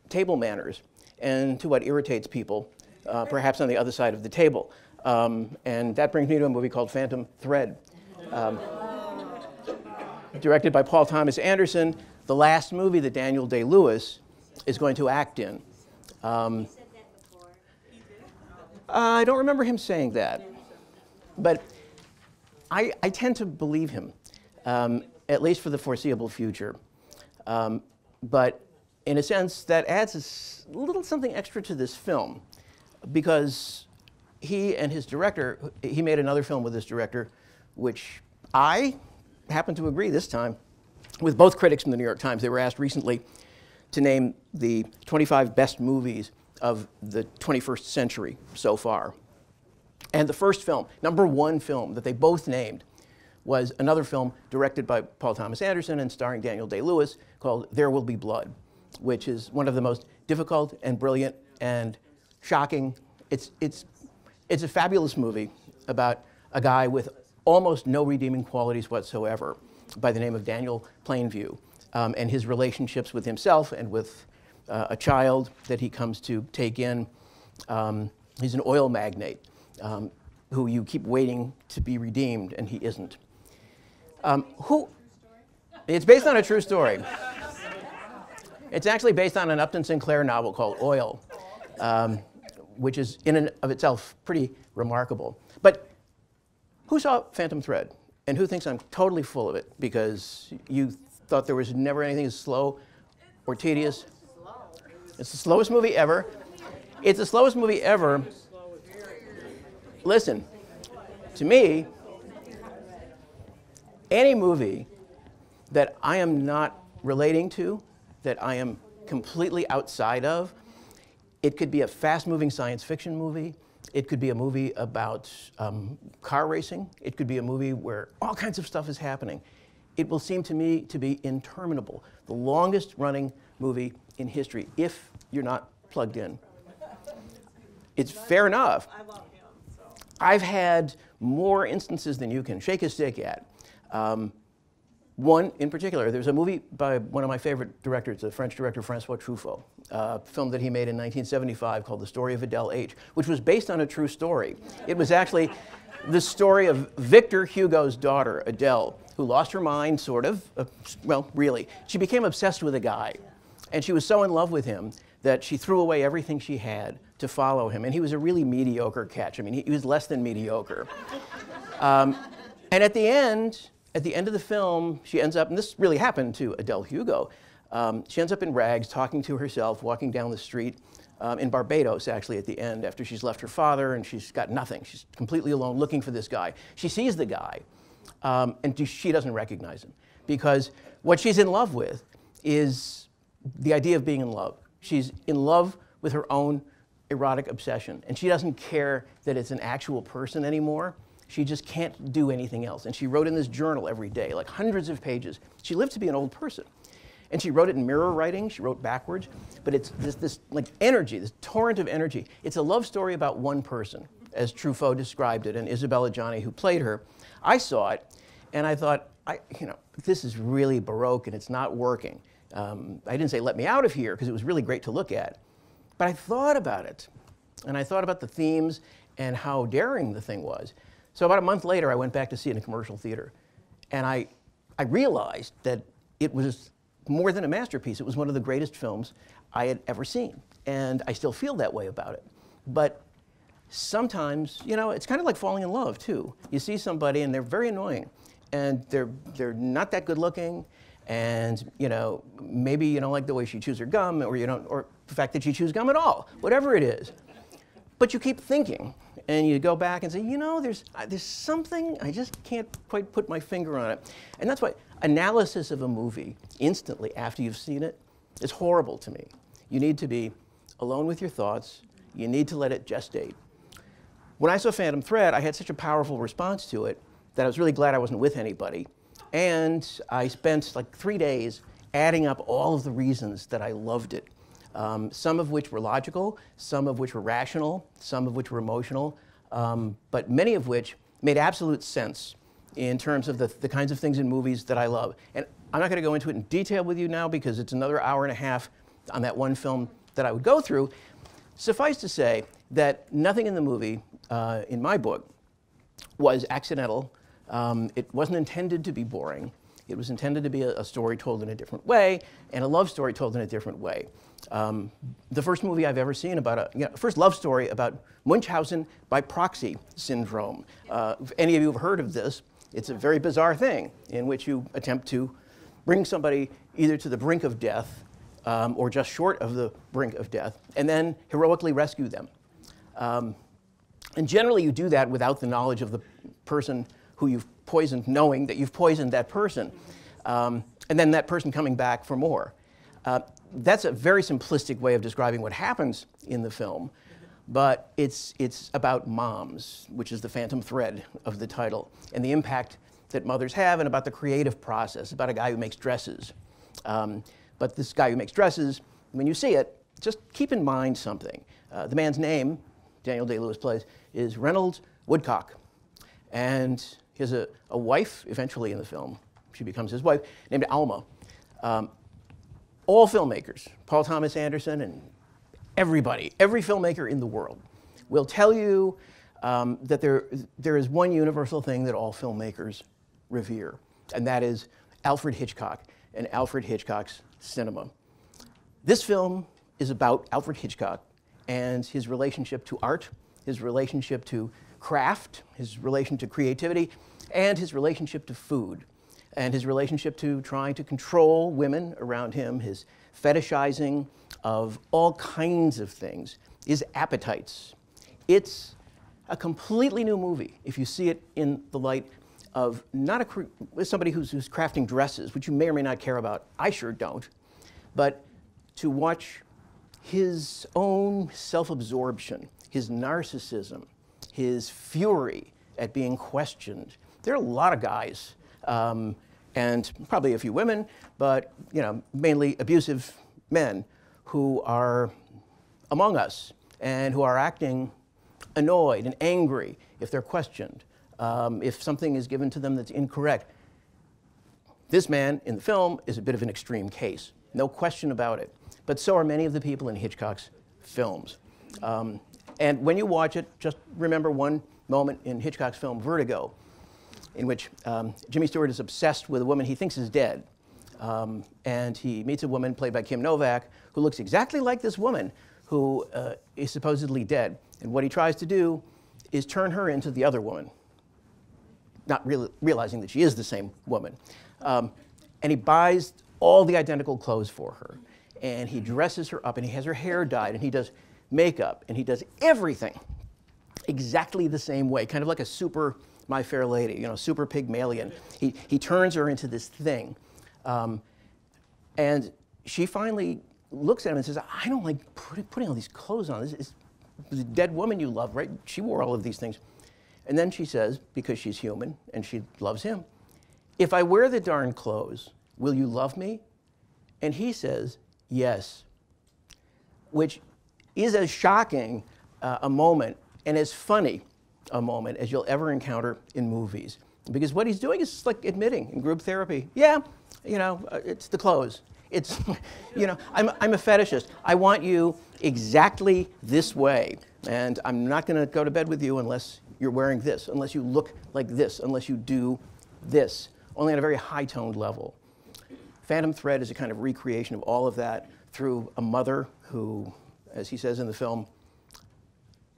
table manners and to what irritates people, perhaps on the other side of the table. And that brings me to a movie called Phantom Thread. Directed by Paul Thomas Anderson, the last movie that Daniel Day-Lewis is going to act in. I don't remember him saying that, but I tend to believe him, at least for the foreseeable future. But in a sense, that adds a little something extra to this film, because he and his director, he made another film with this director, which I happen to agree this time with both critics from the New York Times. They were asked recently to name the 25 best movies of the 21st century so far. And the first film, #1 film that they both named, was another film directed by Paul Thomas Anderson and starring Daniel Day-Lewis called There Will Be Blood, which is one of the most difficult and brilliant and shocking. It's a fabulous movie about a guy with almost no redeeming qualities whatsoever by the name of Daniel Plainview, and his relationships with himself and with a child that he comes to take in. He's an oil magnate who you keep waiting to be redeemed, and he isn't. It's based on a true story. It's actually based on an Upton Sinclair novel called Oil, which is in and of itself pretty remarkable. But who saw Phantom Thread? And who thinks I'm totally full of it because you thought there was never anything as slow or tedious? It's the slowest movie ever. It's the slowest movie ever. Listen, to me, any movie that I am not relating to, that I am completely outside of, it could be a fast-moving science fiction movie. It could be a movie about car racing. It could be a movie where all kinds of stuff is happening. it will seem to me to be interminable. The longest running movie in history, if you're not plugged in. It's fair enough. I love him, so. I've had more instances than you can shake a stick at. One in particular, there's a movie by one of my favorite directors, the French director Francois Truffaut, a film that he made in 1975 called The Story of Adele H., which was based on a true story. It was actually the story of Victor Hugo's daughter, Adele, who lost her mind, sort of, well, really. She became obsessed with a guy, and she was so in love with him that she threw away everything she had to follow him, and he was a really mediocre catch. I mean, he was less than mediocre. And at the end of the film, she ends up, and this really happened to Adele Hugo, she ends up in rags, talking to herself, walking down the street in Barbados, actually, at the end, after she's left her father and she's got nothing. She's completely alone, looking for this guy. She sees the guy, and she doesn't recognize him, because what she's in love with is the idea of being in love. She's in love with her own erotic obsession, and she doesn't care that it's an actual person anymore. She just can't do anything else. And she wrote in this journal every day, like hundreds of pages. She lived to be an old person. And she wrote it in mirror writing. She wrote backwards. But it's this like energy, this torrent of energy. It's a love story about one person, as Truffaut described it, and Isabella Gianni, who played her. I saw it, and I thought, this is really Baroque, and it's not working. I didn't say let me out of here, because it was really great to look at. But I thought about it, and I thought about the themes and how daring the thing was. So about a month later, I went back to see it in a commercial theater, and I realized that it was more than a masterpiece. It was one of the greatest films I had ever seen, and I still feel that way about it. But sometimes, it's kind of like falling in love, too. You see somebody, and they're very annoying, and they're not that good looking, and maybe you don't like the way she chews her gum, or the fact that she chews gum at all, whatever it is. But you keep thinking, and you go back and say, there's something, I just can't quite put my finger on it. And that's why analysis of a movie instantly after you've seen it is horrible to me. You need to be alone with your thoughts. You need to let it gestate. When I saw Phantom Thread, I had such a powerful response to it that I was really glad I wasn't with anybody. And I spent like 3 days adding up all of the reasons that I loved it. Some of which were logical, some of which were rational, some of which were emotional, but many of which made absolute sense in terms of the kinds of things in movies that I love. And I'm not going to go into it in detail with you now, because it's another hour and a half on that one film that I would go through. Suffice to say that nothing in the movie, in my book, was accidental. It wasn't intended to be boring. It was intended to be a story told in a different way, and a love story told in a different way. The first movie I've ever seen about first love story about Munchausen by proxy syndrome. If any of you have heard of this, it's a very bizarre thing in which you attempt to bring somebody either to the brink of death or just short of the brink of death, and then heroically rescue them. And generally you do that without the knowledge of the person who you've poisoned, knowing that you've poisoned that person, and then that person coming back for more. That's a very simplistic way of describing what happens in the film, but it's about moms, which is the phantom thread of the title, and the impact that mothers have, and about the creative process, about a guy who makes dresses. But this guy who makes dresses, when you see it, just keep in mind something. The man's name, Daniel Day-Lewis plays, is Reynolds Woodcock. And he has a wife, eventually in the film, she becomes his wife, named Alma. All filmmakers, Paul Thomas Anderson and everybody, every filmmaker in the world, will tell you that there is one universal thing that all filmmakers revere, and that is Alfred Hitchcock and Alfred Hitchcock's cinema. This film is about Alfred Hitchcock and his relationship to art, his relationship to craft, his relation to creativity, and his relationship to food, and his relationship to trying to control women around him, his fetishizing of all kinds of things, his appetites. It's a completely new movie if you see it in the light of not somebody who's crafting dresses, which you may or may not care about. I sure don't. But to watch his own self-absorption, his narcissism, his fury at being questioned. There are a lot of guys, and and probably a few women, but mainly abusive men who are among us and who are acting annoyed and angry if they're questioned, if something is given to them that's incorrect. This man in the film is a bit of an extreme case, no question about it. But so are many of the people in Hitchcock's films. And when you watch it, just remember one moment in Hitchcock's film Vertigo, in which Jimmy Stewart is obsessed with a woman he thinks is dead. And he meets a woman played by Kim Novak who looks exactly like this woman who is supposedly dead. And what he tries to do is turn her into the other woman, not really realizing that she is the same woman. And he buys all the identical clothes for her. And he dresses her up, and he has her hair dyed, and he does makeup, and he does everything exactly the same way, kind of like a super My Fair Lady, super Pygmalion. He turns her into this thing. And she finally looks at him and says, I don't like putting all these clothes on. This is the dead woman you love, right? She wore all of these things. And then she says, because she's human and she loves him, if I wear the darn clothes, will you love me? And he says, yes, which is as shocking a moment and as funny a moment as you'll ever encounter in movies. Because what he's doing is like admitting in group therapy, yeah, it's the clothes. It's, I'm a fetishist. I want you exactly this way. And I'm not going to go to bed with you unless you're wearing this, unless you look like this, unless you do this, only on a very high-toned level. Phantom Thread is a kind of recreation of all of that through a mother who, as he says in the film,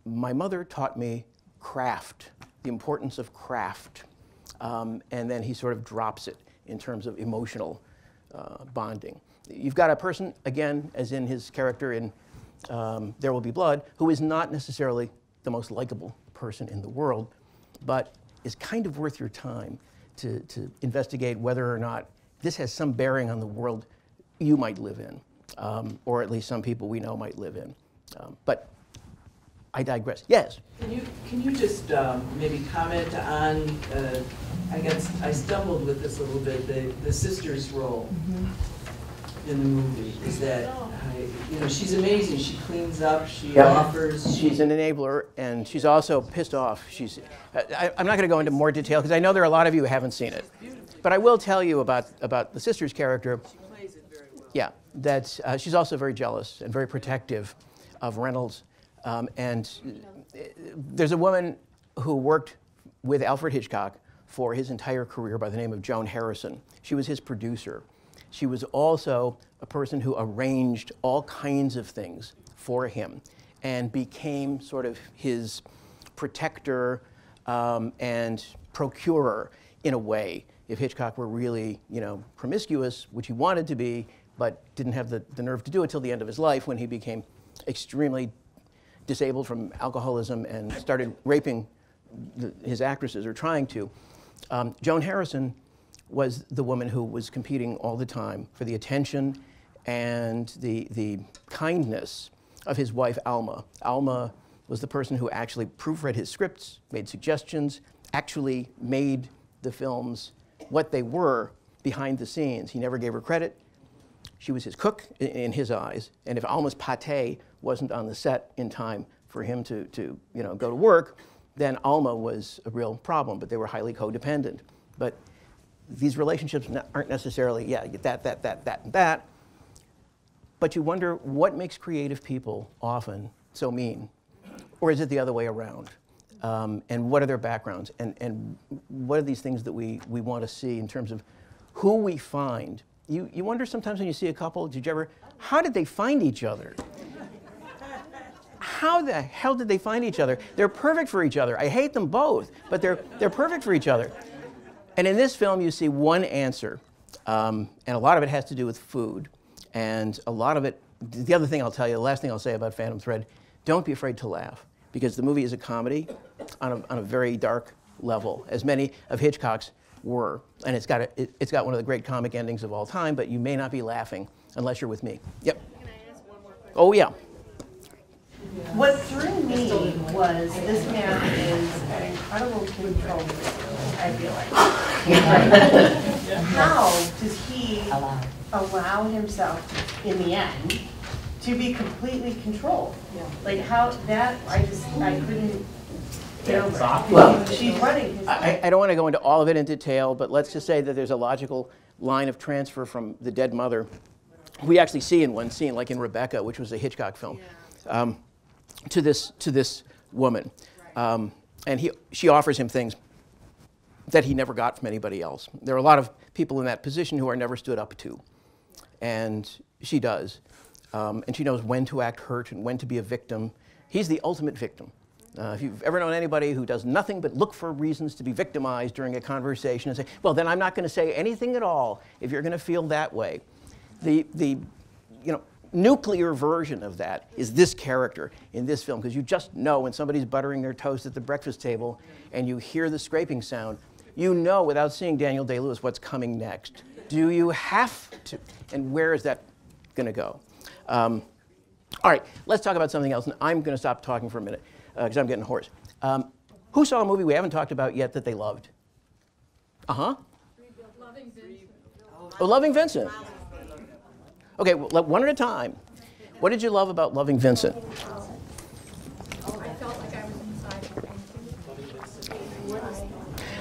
my mother taught me craft, the importance of craft. And then he sort of drops it in terms of emotional bonding. You've got a person, again, as in his character in There Will Be Blood, who is not necessarily the most likable person in the world, but is kind of worth your time to investigate whether or not this has some bearing on the world you might live in, or at least some people we know might live in. But I digress. Yes? Can you just maybe comment on, I guess I stumbled with this a little bit, the sister's role in the movie. Is that, she's amazing. She cleans up, she offers. She's an enabler, and she's also pissed off. I'm not going to go into more detail, because I know there are a lot of you who haven't seen it. But I will tell you about the sister's character. She plays it very well. Yeah, that she's also very jealous and very protective of Reynolds. And there's a woman who worked with Alfred Hitchcock for his entire career by the name of Joan Harrison. She was his producer. She was also a person who arranged all kinds of things for him and became sort of his protector and procurer in a way. If Hitchcock were really, promiscuous, which he wanted to be, but didn't have the nerve to do it till the end of his life when he became extremely disabled from alcoholism and started raping his actresses, or trying to. Joan Harrison was the woman who was competing all the time for the attention and the kindness of his wife, Alma. Alma was the person who actually proofread his scripts, made suggestions, actually made the films what they were behind the scenes. He never gave her credit. She was his cook in his eyes, and if Alma's pâté wasn't on the set in time for him to go to work, then Alma was a real problem, but they were highly codependent. But these relationships aren't necessarily, that. But you wonder what makes creative people often so mean, or is it the other way around? And what are their backgrounds? And what are these things that we want to see in terms of who we find? You wonder sometimes when you see a couple, how did they find each other? How the hell did they find each other? They're perfect for each other. I hate them both, but they're perfect for each other. And in this film, you see one answer, and a lot of it has to do with food. And a lot of it, the other thing I'll tell you, the last thing I'll say about Phantom Thread, don't be afraid to laugh, because the movie is a comedy on a very dark level, as many of Hitchcock's were. And it's got one of the great comic endings of all time, but you may not be laughing unless you're with me. Yep. Can I ask one more question? Oh, yeah. What threw me was this man is an incredible control freak, I feel like. how does he Allowed. allow himself, in the end, to be completely controlled? Like how, that, I couldn't get over it. Well, She's running his life. I don't want to go into all of it in detail, but let's just say that there's a logical line of transfer from the dead mother, we actually see in one scene, like in Rebecca, which was a Hitchcock film, to this woman. And she offers him things that he never got from anybody else. There are a lot of people in that position who are never stood up to, and she does. And she knows when to act hurt and when to be a victim. He's the ultimate victim. If you've ever known anybody who does nothing but look for reasons to be victimized during a conversation and say, well, then I'm not going to say anything at all if you're going to feel that way. The nuclear version of that is this character in this film, because you just know when somebody's buttering their toast at the breakfast table and you hear the scraping sound, you know without seeing Daniel Day-Lewis what's coming next. Do you have to? And where is that going to go? All right, let's talk about something else. And I'm going to stop talking for a minute because I'm getting hoarse. Who saw a movie we haven't talked about yet that they loved? Uh-huh. Loving Vincent. Oh, Loving Vincent. Okay, well, one at a time. What did you love about Loving Vincent? I felt like I was inside the painting.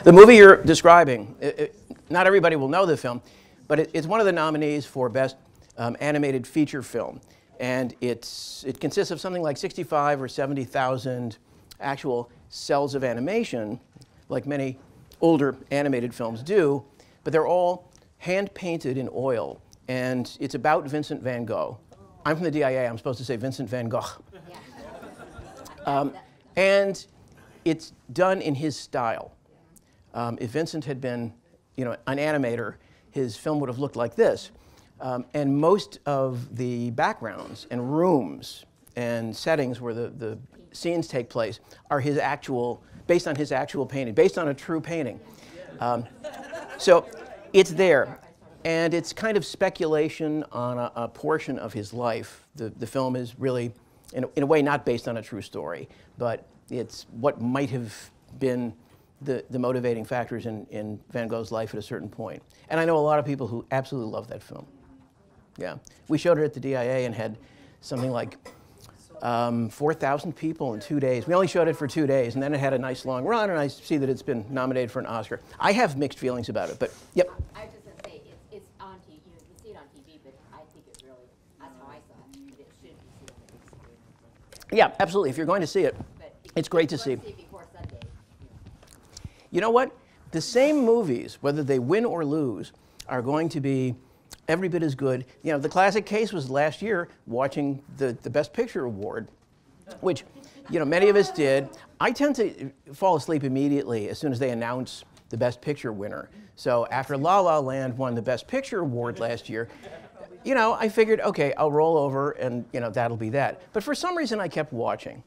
The movie you're describing, not everybody will know the film, but it's one of the nominees for Best Animated Feature Film. And it consists of something like 65 or 70,000 actual cells of animation, like many older animated films do, but they're all hand-painted in oil. And it's about Vincent van Gogh. I'm from the DIA, I'm supposed to say Vincent van Gogh. And it's done in his style. If Vincent had been, an animator, his film would have looked like this. And most of the backgrounds and rooms and settings where the scenes take place are based on his actual painting, based on a true painting. So it's there. And it's kind of speculation on a portion of his life. The film is really, in a way, not based on a true story, but it's what might have been the motivating factors in Van Gogh's life at a certain point. And I know a lot of people who absolutely love that film. Yeah. We showed it at the DIA and had something like 4,000 people in 2 days. We only showed it for 2 days, and then it had a nice long run, and I see that it's been nominated for an Oscar. I have mixed feelings about it, but yep. I was just going to say, it's on TV, you see it on TV, but I think it really, that's how I saw it, but it should be seen on the big screen. Yeah, absolutely. If you're going to see it, it's great to see. Let's see it before Sunday. You know what? The same movies, whether they win or lose, are going to be every bit as good. The classic case was last year watching the Best Picture Award, which, many of us did. I tend to fall asleep immediately as soon as they announce the Best Picture winner. So after La La Land won the Best Picture Award last year, I figured, okay, I'll roll over and, that'll be that. But for some reason, I kept watching.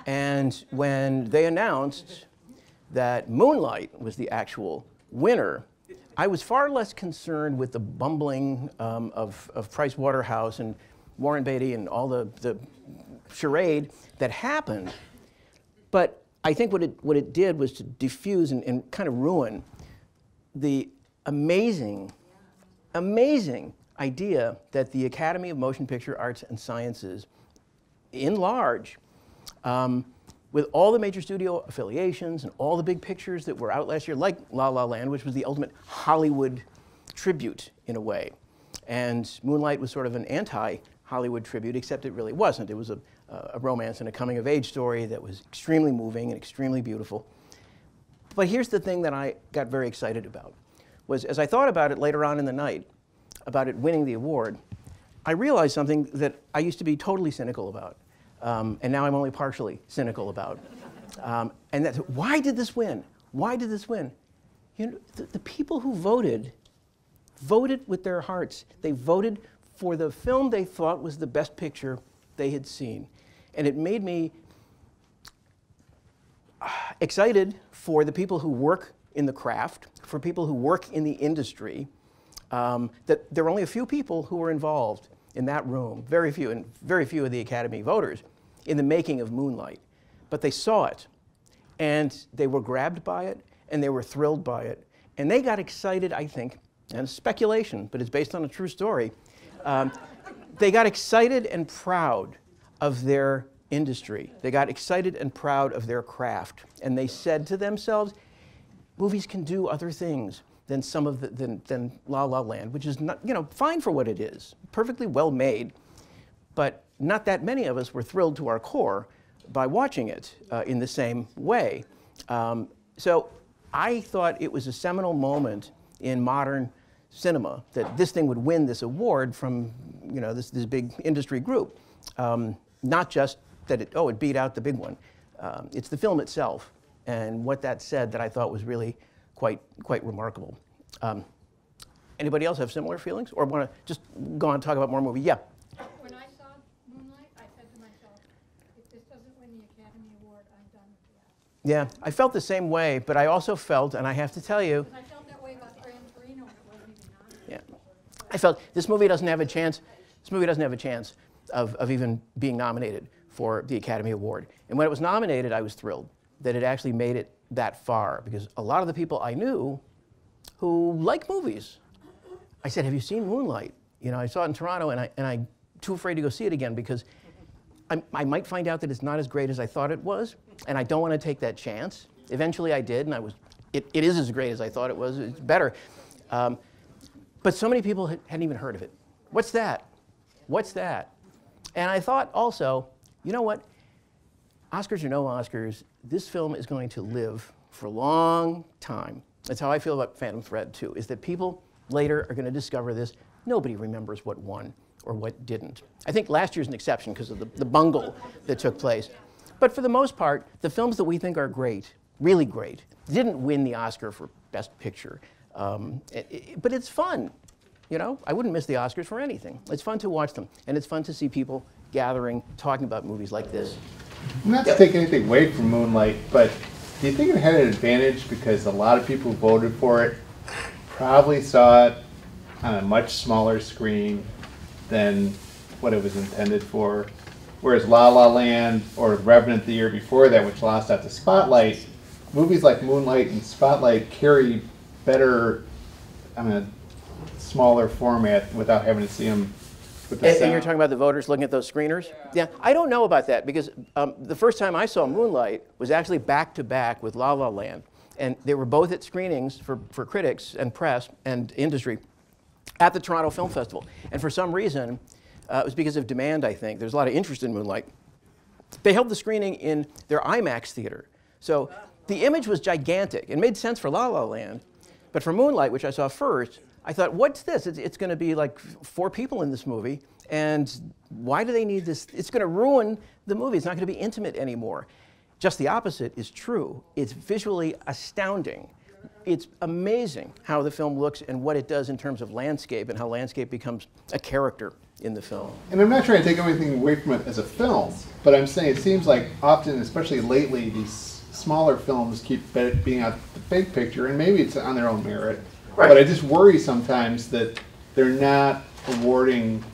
And when they announced that Moonlight was the actual winner, I was far less concerned with the bumbling of Price Waterhouse and Warren Beatty and all the charade that happened. But I think what it did was to diffuse and kind of ruin the amazing idea that the Academy of Motion Picture Arts and Sciences, in large, with all the major studio affiliations and all the big pictures that were out last year, like La La Land, which was the ultimate Hollywood tribute in a way. And Moonlight was sort of an anti-Hollywood tribute, except it really wasn't. It was a romance and a coming-of-age story that was extremely moving and extremely beautiful. But here's the thing that I got very excited about, was as I thought about it later on in the night, about it winning the award, I realized something that I used to be totally cynical about. And now I'm only partially cynical about. And that's, why did this win? Why did this win? The people who voted with their hearts. They voted for the film they thought was the best picture they had seen. And it made me excited for the people who work in the craft, for people who work in the industry, that there were only a few people who were involved in that room, very few, and very few of the Academy voters, in the making of Moonlight. But they saw it, and they were grabbed by it, and they were thrilled by it, and they got excited, I think, and it's speculation, but it's based on a true story, they got excited and proud of their industry. They got excited and proud of their craft. And they said to themselves, movies can do other things than some of than La La Land, which is not, you know, fine for what it is, perfectly well made, but not that many of us were thrilled to our core by watching it in the same way. So I thought it was a seminal moment in modern cinema that this thing would win this award from, you know, this big industry group. Not just that it beat out the big one. It's the film itself and what that said that I thought was really quite remarkable. Anybody else have similar feelings, or want to just go on and talk about more movie? Yeah. When I saw Moonlight, I said to myself, if this doesn't win the Academy Award, I'm done with the Oscars. Yeah, I felt the same way, but I also felt, and I have to tell you, I felt that way about Gran Torino, and it wasn't even nominated. yeah, I felt this movie doesn't have a chance. This movie doesn't have a chance of even being nominated for the Academy Award. And when it was nominated, I was thrilled that it actually made it that far, because a lot of the people I knew who like movies, I said, have you seen Moonlight? You know, I saw it in Toronto, and I'm too afraid to go see it again because I might find out that it's not as great as I thought it was, and I don't want to take that chance. Eventually I did, and it is as great as I thought it was. It's better. But so many people hadn't even heard of it. What's that? What's that? And I thought also, you know what? Oscars or no Oscars, this film is going to live for a long time. That's how I feel about Phantom Thread, too, is that people later are going to discover this. Nobody remembers what won or what didn't. I think last year's an exception because of the bungle that took place. But for the most part, the films that we think are great, really great, didn't win the Oscar for Best Picture. But it's fun. You know, I wouldn't miss the Oscars for anything. It's fun to watch them, and it's fun to see people gathering, talking about movies like this. Not to take anything away from Moonlight, but do you think it had an advantage because a lot of people who voted for it probably saw it on a much smaller screen than what it was intended for? Whereas La La Land or Revenant the year before that, which lost out to Spotlight, movies like Moonlight and Spotlight carry better on a smaller format without having to see them with the sound. And you're talking about the voters looking at those screeners? Yeah, I don't know about that because the first time I saw Moonlight was actually back-to-back with La La Land. And they were both at screenings for critics and press and industry at the Toronto Film Festival. And for some reason, it was because of demand, I think. There's a lot of interest in Moonlight. They held the screening in their IMAX theater. So the image was gigantic. It made sense for La La Land. But for Moonlight, which I saw first, I thought, what's this? It's going to be like 4 people in this movie. And why do they need this? It's going to ruin the movie. It's not going to be intimate anymore. Just the opposite is true. It's visually astounding. It's amazing how the film looks and what it does in terms of landscape and how landscape becomes a character in the film. And I'm not trying to take anything away from it as a film, but I'm saying it seems like often, especially lately, these smaller films keep being out the big picture, and maybe it's on their own merit. Right. But I just worry sometimes that they're not awarding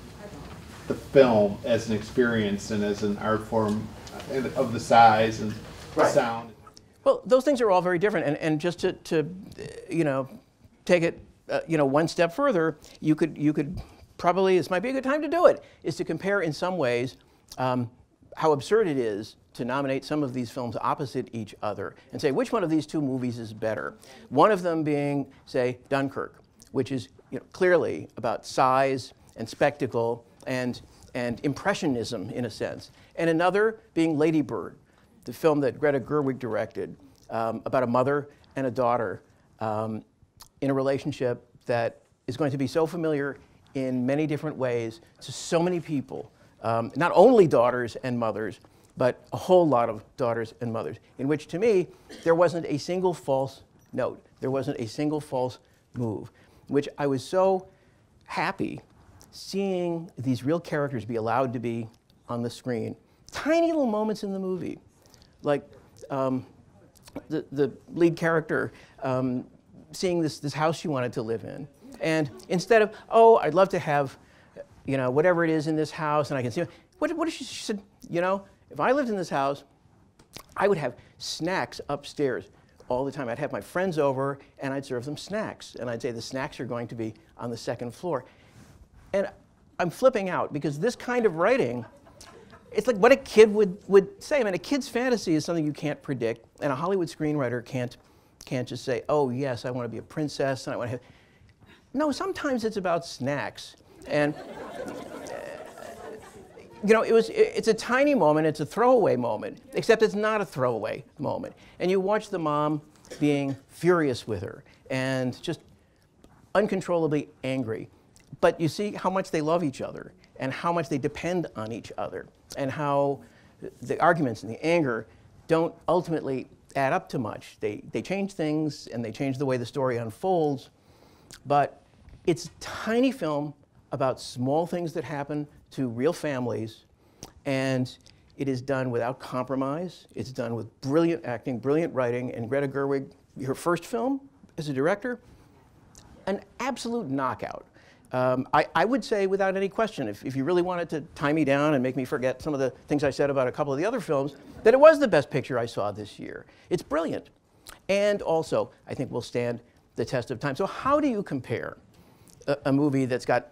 the film as an experience and as an art form of the size and the sound. Well, those things are all very different, and just to you know, take it one step further, you could probably, this might be a good time to do it, is to compare in some ways how absurd it is to nominate some of these films opposite each other and say which one of these 2 movies is better. One of them being, say, Dunkirk, which is clearly about size and spectacle and impressionism in a sense, and another being Lady Bird, the film that Greta Gerwig directed about a mother and a daughter in a relationship that is going to be so familiar in many different ways to so many people, not only daughters and mothers, but a whole lot of daughters and mothers, in which to me, there wasn't a single false note. There wasn't a single false move, which I was so happy seeing these real characters be allowed to be on the screen. Tiny little moments in the movie, like the lead character seeing this house she wanted to live in. And instead of, oh, I'd love to have, whatever it is in this house, and I can see, what did she said, if I lived in this house, I would have snacks upstairs all the time. I'd have my friends over and I'd serve them snacks. And I'd say the snacks are going to be on the second floor. And I'm flipping out because this kind of writing, it's like what a kid would say. I mean, a kid's fantasy is something you can't predict. And a Hollywood screenwriter can't just say, oh yes, I want to be a princess and I want to have. No, sometimes it's about snacks. And you know, it's a tiny moment, it's a throwaway moment, except it's not a throwaway moment. And you watch the mom being furious with her and just uncontrollably angry. But you see how much they love each other and how much they depend on each other and how the arguments and the anger don't ultimately add up to much. They change things and they change the way the story unfolds, but it's a tiny film about small things that happen to real families, and it is done without compromise. It's done with brilliant acting, brilliant writing, and Greta Gerwig, her first film as a director, an absolute knockout. I would say without any question, if you really wanted to tie me down and make me forget some of the things I said about a couple of the other films, that it was the best picture I saw this year. It's brilliant. And also, I think will stand the test of time. So how do you compare a movie that's got,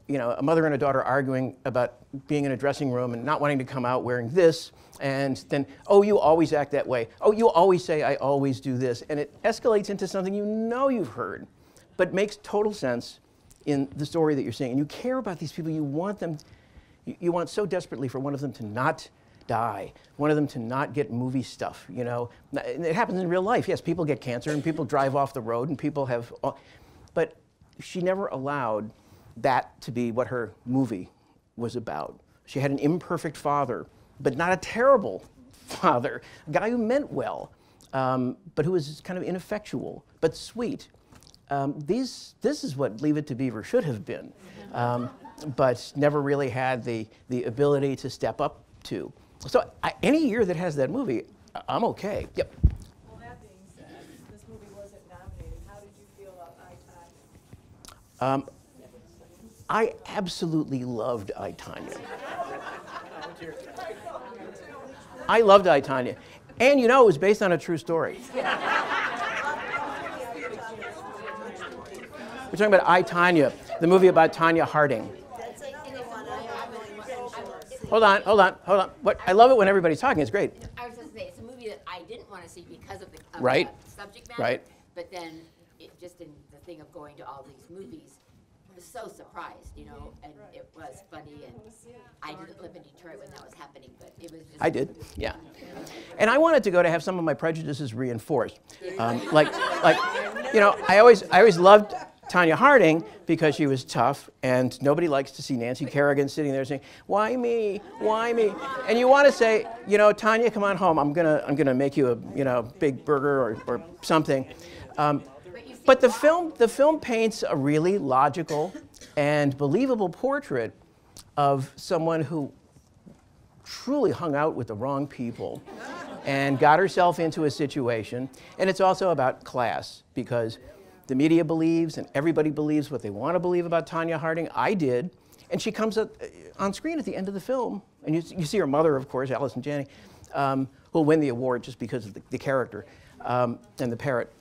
you know, a mother and a daughter arguing about being in a dressing room and not wanting to come out wearing this, and then, oh, you always act that way. Oh, you always say, I always do this. And it escalates into something you know you've heard, but makes total sense in the story that you're seeing. And you care about these people. You want them, you want so desperately for one of them to not die, one of them to not get movie stuff, you know. It happens in real life. Yes, people get cancer and people drive off the road and people have, but she never allowed that to be what her movie was about. She had an imperfect father, but not a terrible father, a guy who meant well, but who was kind of ineffectual, but sweet. This is what Leave It to Beaver should have been, but never really had the ability to step up to. So any year that has that movie, I'm okay. Yep. Well, that being said, this movie wasn't nominated. How did you feel about I, Tonya? I absolutely loved I, Tonya. I loved I, Tonya. And you know, it was based on a true story. We're talking about I, Tonya, the movie about Tonya Harding. Hold on. What? I love it when everybody's talking. It's great. I was just saying, it's a movie that I didn't want to see because of the Right. Subject matter. Right. But then, just in the thing of going to all these movies, I was so surprised, you know, and it was funny. And I didn't live in Detroit when that was happening, but it was just. I did, yeah. And I wanted to go to have some of my prejudices reinforced. Like, you know, I always loved Tonya Harding because she was tough, and nobody likes to see Nancy Kerrigan sitting there saying, "Why me? Why me?" And you want to say, you know, Tonya, come on home. I'm gonna make you a, you know, big burger or something. But the film paints a really logical and believable portrait of someone who truly hung out with the wrong people and got herself into a situation. And it's also about class, because the media believes and everybody believes what they want to believe about Tonya Harding. I did. And she comes up on screen at the end of the film. And you see her mother, of course, Allison Janney, who'll win the award just because of the character and the parrot.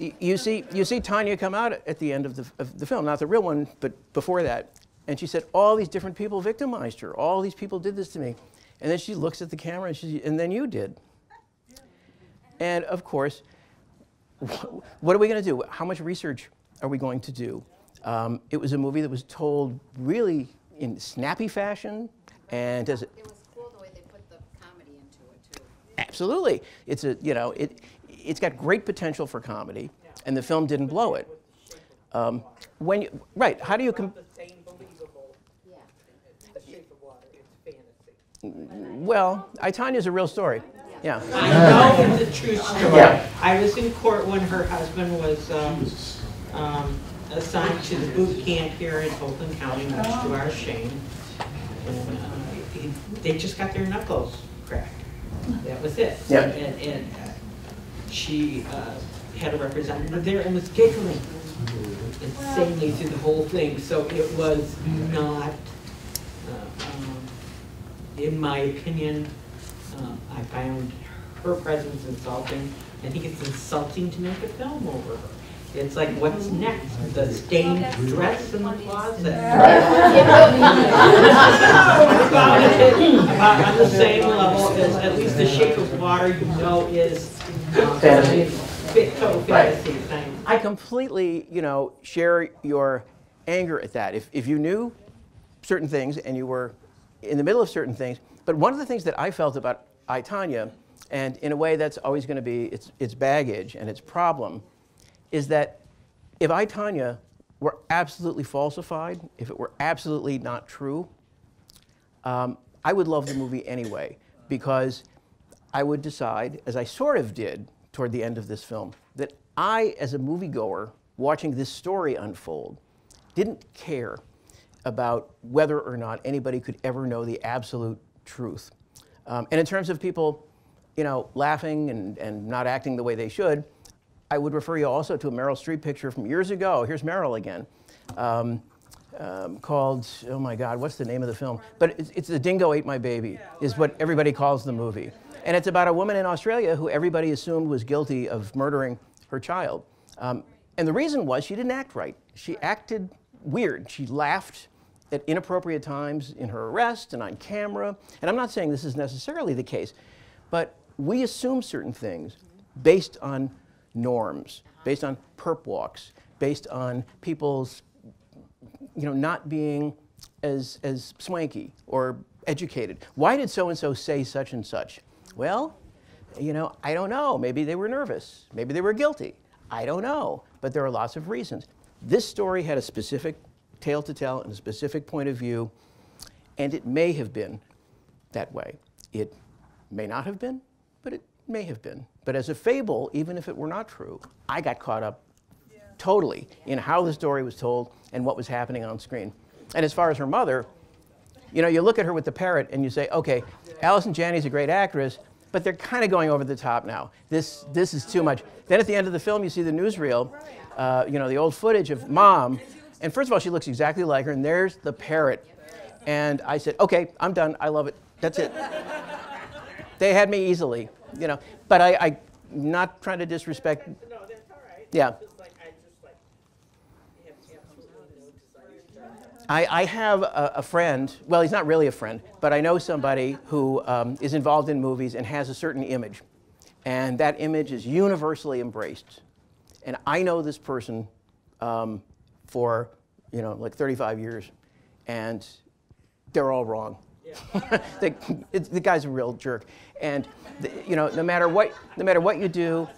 You see Tonya come out at the end of the film, not the real one, but before that. And she said, all these different people victimized her. All these people did this to me. And then she looks at the camera and then you did. And of course, what are we going to do? How much research are we going to do? It was a movie that was told really in snappy fashion, and it was cool the way they put the comedy into it too. Absolutely, it's a, you know, it's got great potential for comedy, and the film didn't blow it. Right? How do you Well, I, Tonya's a real story. Yeah. I know it's a true story. Yeah. I was in court when her husband was assigned to the boot camp here in Fulton County, much to our shame. And they just got their knuckles cracked. That was it. Yeah. And she had a representative there and was giggling insanely through the whole thing. So it was not, in my opinion, I found her presence insulting. I think it's insulting to make a film over her. It's like, what's next? The stained dress in the closet. About on the same level as at least The Shape of Water, you know, is Fantasy. total fantasy thing. I completely, share your anger at that. If you knew certain things and you were in the middle of certain things, but one of the things that I felt about I, Tonya, and in a way that's always going to be its baggage and its problem, is that if I, Tonya, were absolutely falsified, if it were absolutely not true, I would love the movie anyway, because I would decide, as I sort of did toward the end of this film, that I, as a moviegoer, watching this story unfold, didn't care about whether or not anybody could ever know the absolute truth. And in terms of people, laughing and not acting the way they should, I would refer you also to a Meryl Streep picture from years ago. Here's Meryl again, called, oh my God, what's the name of the film? But it's The Dingo Ate My Baby, is what everybody calls the movie. And it's about a woman in Australia who everybody assumed was guilty of murdering her child. And the reason was she didn't act right. She acted weird. She laughed at inappropriate times in her arrest and on camera. And I'm not saying this is necessarily the case, but we assume certain things based on norms, based on perp walks, based on people's, not being as swanky or educated. Why did so-and-so say such and such? Well, I don't know. Maybe they were nervous. Maybe they were guilty. I don't know. But there are lots of reasons. This story had a specific tale to tell and a specific point of view, and it may have been that way. It may not have been, but it may have been. But as a fable, even if it were not true, I got caught up totally in how the story was told and what was happening on screen. And as far as her mother, you look at her with the parrot and you say, okay, Allison Janney's a great actress, but they're kind of going over the top now. This is too much. Then at the end of the film, you see the newsreel, the old footage of Mom. And first of all, she looks exactly like her, and there's the parrot. And I said, okay, I'm done. I love it. That's it. They had me easily, But I'm not trying to disrespect. No, that's all right. Yeah. I have a friend, well, he's not really a friend, but I know somebody who is involved in movies and has a certain image. And that image is universally embraced. And I know this person for, like 35 years, and they're all wrong. Yeah. The guy's a real jerk. And, no matter what you do,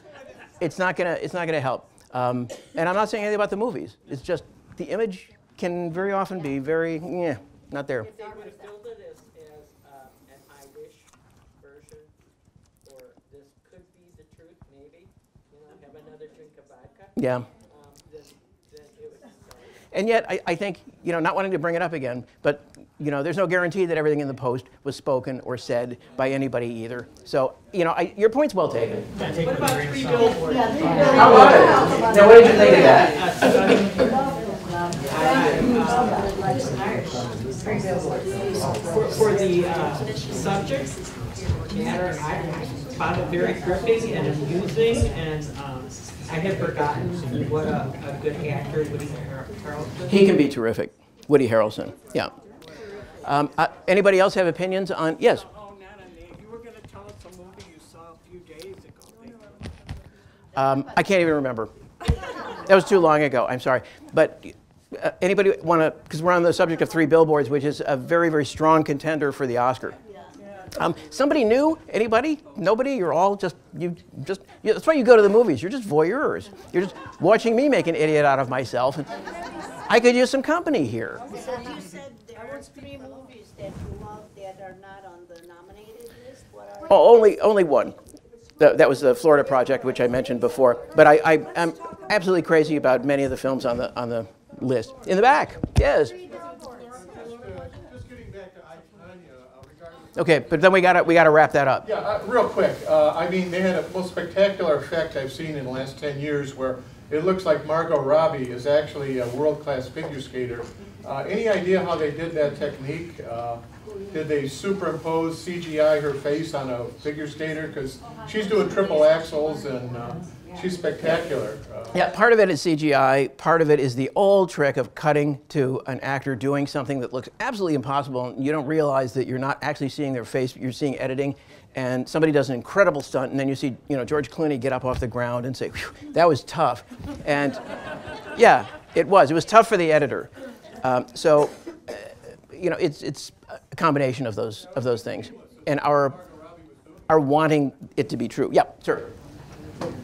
it's not gonna help. And I'm not saying anything about the movies. It's just the image can very often be very, not there. If they would have billed it as an I wish version, or this could be the truth, maybe, have another drink of vodka. Yeah. Then it would. And yet, I think, not wanting to bring it up again, but, there's no guarantee that everything in the post was spoken or said by anybody either. So, your point's well taken. What about 3 billboards? How about it? Now, what did you think of that? For the subject matter, I found it very gripping and amusing, and I had forgotten what a good actor Woody Harrelson. He can be terrific, Woody Harrelson. Yeah. Anybody else have opinions on? Yes. Oh, not on me. You were going to tell us a movie you saw a few days ago. I can't even remember. That was too long ago. I'm sorry. But anybody want to, because we're on the subject of 3 Billboards, which is a very, very strong contender for the Oscar. Somebody new? Anybody? Nobody? You're all just, that's why you go to the movies. You're just voyeurs. You're just watching me make an idiot out of myself. And I could use some company here. So you said there are 3 movies that you love that are not on the nominated list? What are Oh, only one. That was the Florida Project, which I mentioned before. But I'm absolutely crazy about many of the films on the list. In the back, yes. Just getting back to I, Tonya, regarding. Okay, but then we gotta wrap that up. Yeah, real quick. I mean, they had a most spectacular effect I've seen in the last 10 years where it looks like Margot Robbie is actually a world-class figure skater. Any idea how they did that technique? Did they superimpose CGI her face on a figure skater? Because she's doing triple axels and she's spectacular. Yeah, part of it is CGI, part of it is the old trick of cutting to an actor doing something that looks absolutely impossible, and you don't realize that you're not actually seeing their face, you're seeing editing, and somebody does an incredible stunt, and then you see, you know, George Clooney get up off the ground and say, "Whew, that was tough." And yeah, it was tough for the editor. You know, it's a combination of those things, and our wanting it to be true. Yeah, sir.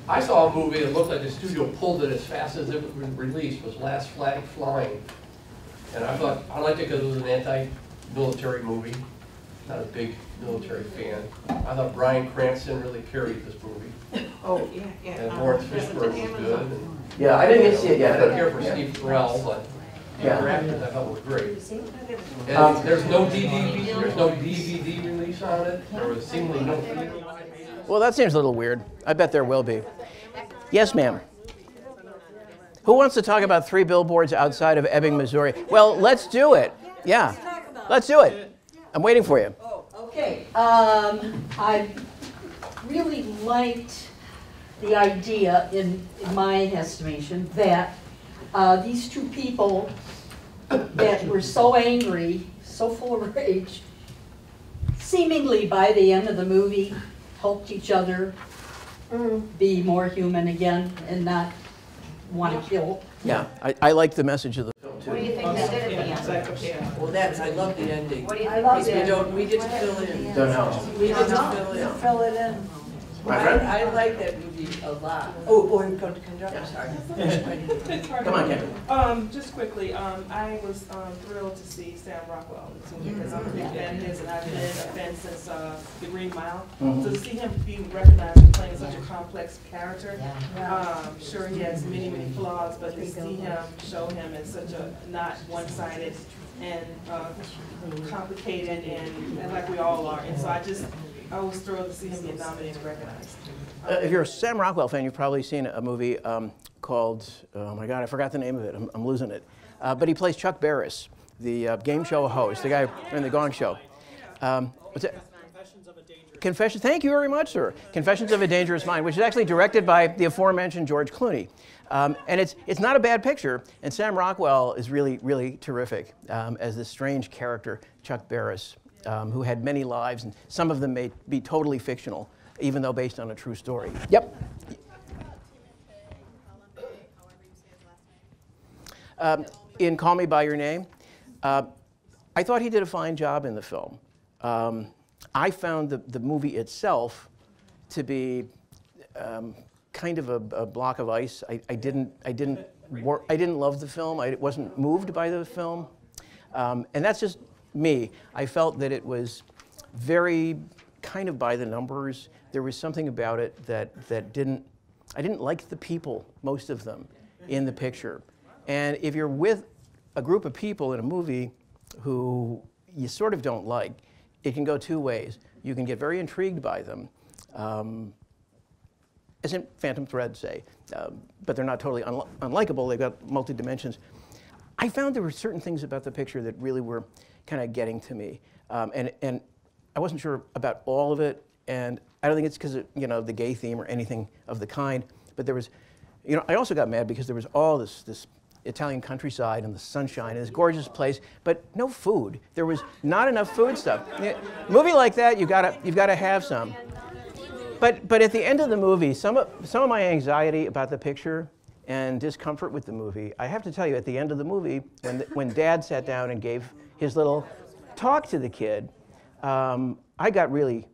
I saw a movie that looked like the studio pulled it as fast as it was released, was Last Flag Flying. And I thought, I liked it because it was an anti-military movie. Not a big military fan. I thought Bryan Cranston really carried this movie. Oh, yeah, yeah. And Lawrence Fishburne was good. And, Yeah, I didn't get to see it yet. I don't care for Steve Carell, but the other actors I thought were great. And there's no DVD release on it. There was seemingly no theater. Well, that seems a little weird. I bet there will be. Yes, ma'am. Who wants to talk about 3 billboards outside of Ebbing, Missouri? Well, let's do it. Yeah, let's do it. I'm waiting for you. Okay. I really liked the idea, in my estimation, that these two people that were so angry, so full of rage, seemingly by the end of the movie, helped each other be more human again and not want to kill. Yeah, I like the message of the film, too. What do you think they did at the end? Well, I love the ending. What do you I think love they did? We didn't fill in. Don't know. We didn't fill in. Fill it in. I like that movie a lot. Oh, I'm going to conduct, I'm sorry. Come on, Ken. Just quickly, I was thrilled to see Sam Rockwell in this movie because I'm a big fan of his and I've been a fan since The Green Mile. So to see him being recognized and playing such a complex character, sure he has many, many flaws, but to see him show him as such a not one-sided and complicated and like we all are. And so I was thrilled to see him get nominated and recognized. If you're a Sam Rockwell fan, you've probably seen a movie called, oh my God, I forgot the name of it. I'm losing it. But he plays Chuck Barris, the game show host, the guy in the Gong Show. What's it? Confessions. Thank you very much, sir. Confessions of a Dangerous Mind, which is actually directed by the aforementioned George Clooney. And it's not a bad picture, and Sam Rockwell is really, really terrific as this strange character, Chuck Barris, who had many lives, and some of them may be totally fictional, even though based on a true story. Yep. In Call Me By Your Name, I thought he did a fine job in the film. I found the movie itself to be kind of a block of ice. I didn't love the film. I wasn't moved by the film, and that's just me. I felt that it was very kind of by the numbers. There was something about it that I didn't like the people, most of them, in the picture. And if you're with a group of people in a movie who you sort of don't like, it can go 2 ways. You can get very intrigued by them, as in Phantom Thread, say, but they're not totally unlikable. They've got multi-dimensions. I found there were certain things about the picture that really were kind of getting to me, and I wasn't sure about all of it, and I don't think it's because of, you know, the gay theme or anything of the kind, but there was, you know, I also got mad because there was all this Italian countryside and the sunshine and this gorgeous place, but no food. There was not enough food stuff. A movie like that, you've got to have some. But at the end of the movie, some of my anxiety about the picture and discomfort with the movie, I have to tell you, at the end of the movie, when Dad sat down and gave his little talk to the kid, I got really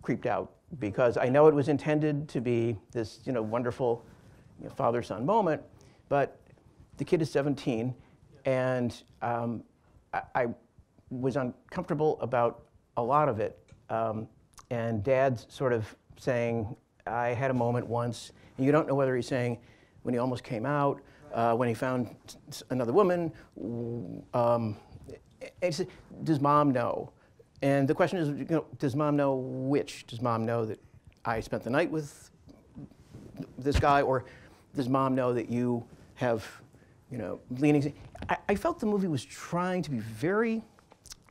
creeped out because I know it was intended to be this, you know, wonderful, you know, father-son moment, but the kid is 17, and I was uncomfortable about a lot of it. And Dad's sort of saying, I had a moment once, and you don't know whether he's saying when he almost came out, when he found another woman. Does Mom know? And the question is, you know, does Mom know which? Does Mom know that I spent the night with this guy, or does mom know that you have, you know, leanings? I felt the movie was trying to be very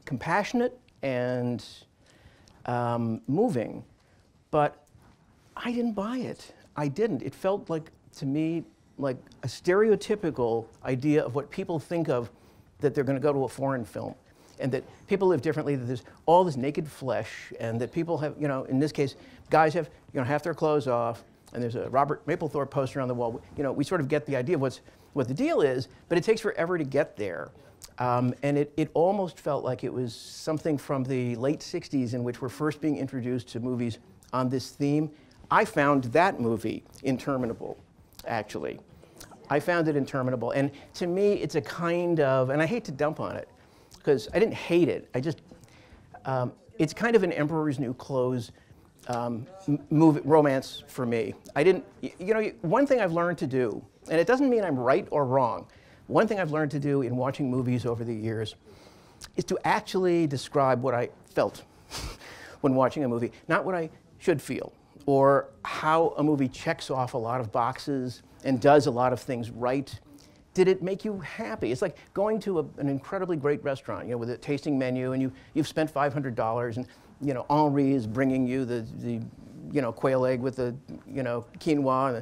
compassionate and moving, but I didn't buy it. I didn't. It felt like, to me, like a stereotypical idea of what people think of that they're going to go to a foreign film, and that people live differently, that there's all this naked flesh, and that people have, you know, in this case, guys have, you know, half their clothes off, and there's a Robert Mapplethorpe poster on the wall. You know, we sort of get the idea of what the deal is, but it takes forever to get there. And it almost felt like it was something from the late 60s in which we're first being introduced to movies on this theme. I found that movie interminable, actually. I found it interminable. And to me, it's a kind of, and I hate to dump on it, because I didn't hate it. I just, it's kind of an Emperor's New Clothes movie, romance for me. I didn't, you know, one thing I've learned to do, and it doesn't mean I'm right or wrong, one thing I've learned to do in watching movies over the years is to actually describe what I felt when watching a movie, not what I should feel, or how a movie checks off a lot of boxes and does a lot of things right. Did it make you happy? It's like going to an incredibly great restaurant, you know, with a tasting menu, and you've spent $500, and you know, Henri is bringing you the you know, quail egg with the, you know, quinoa.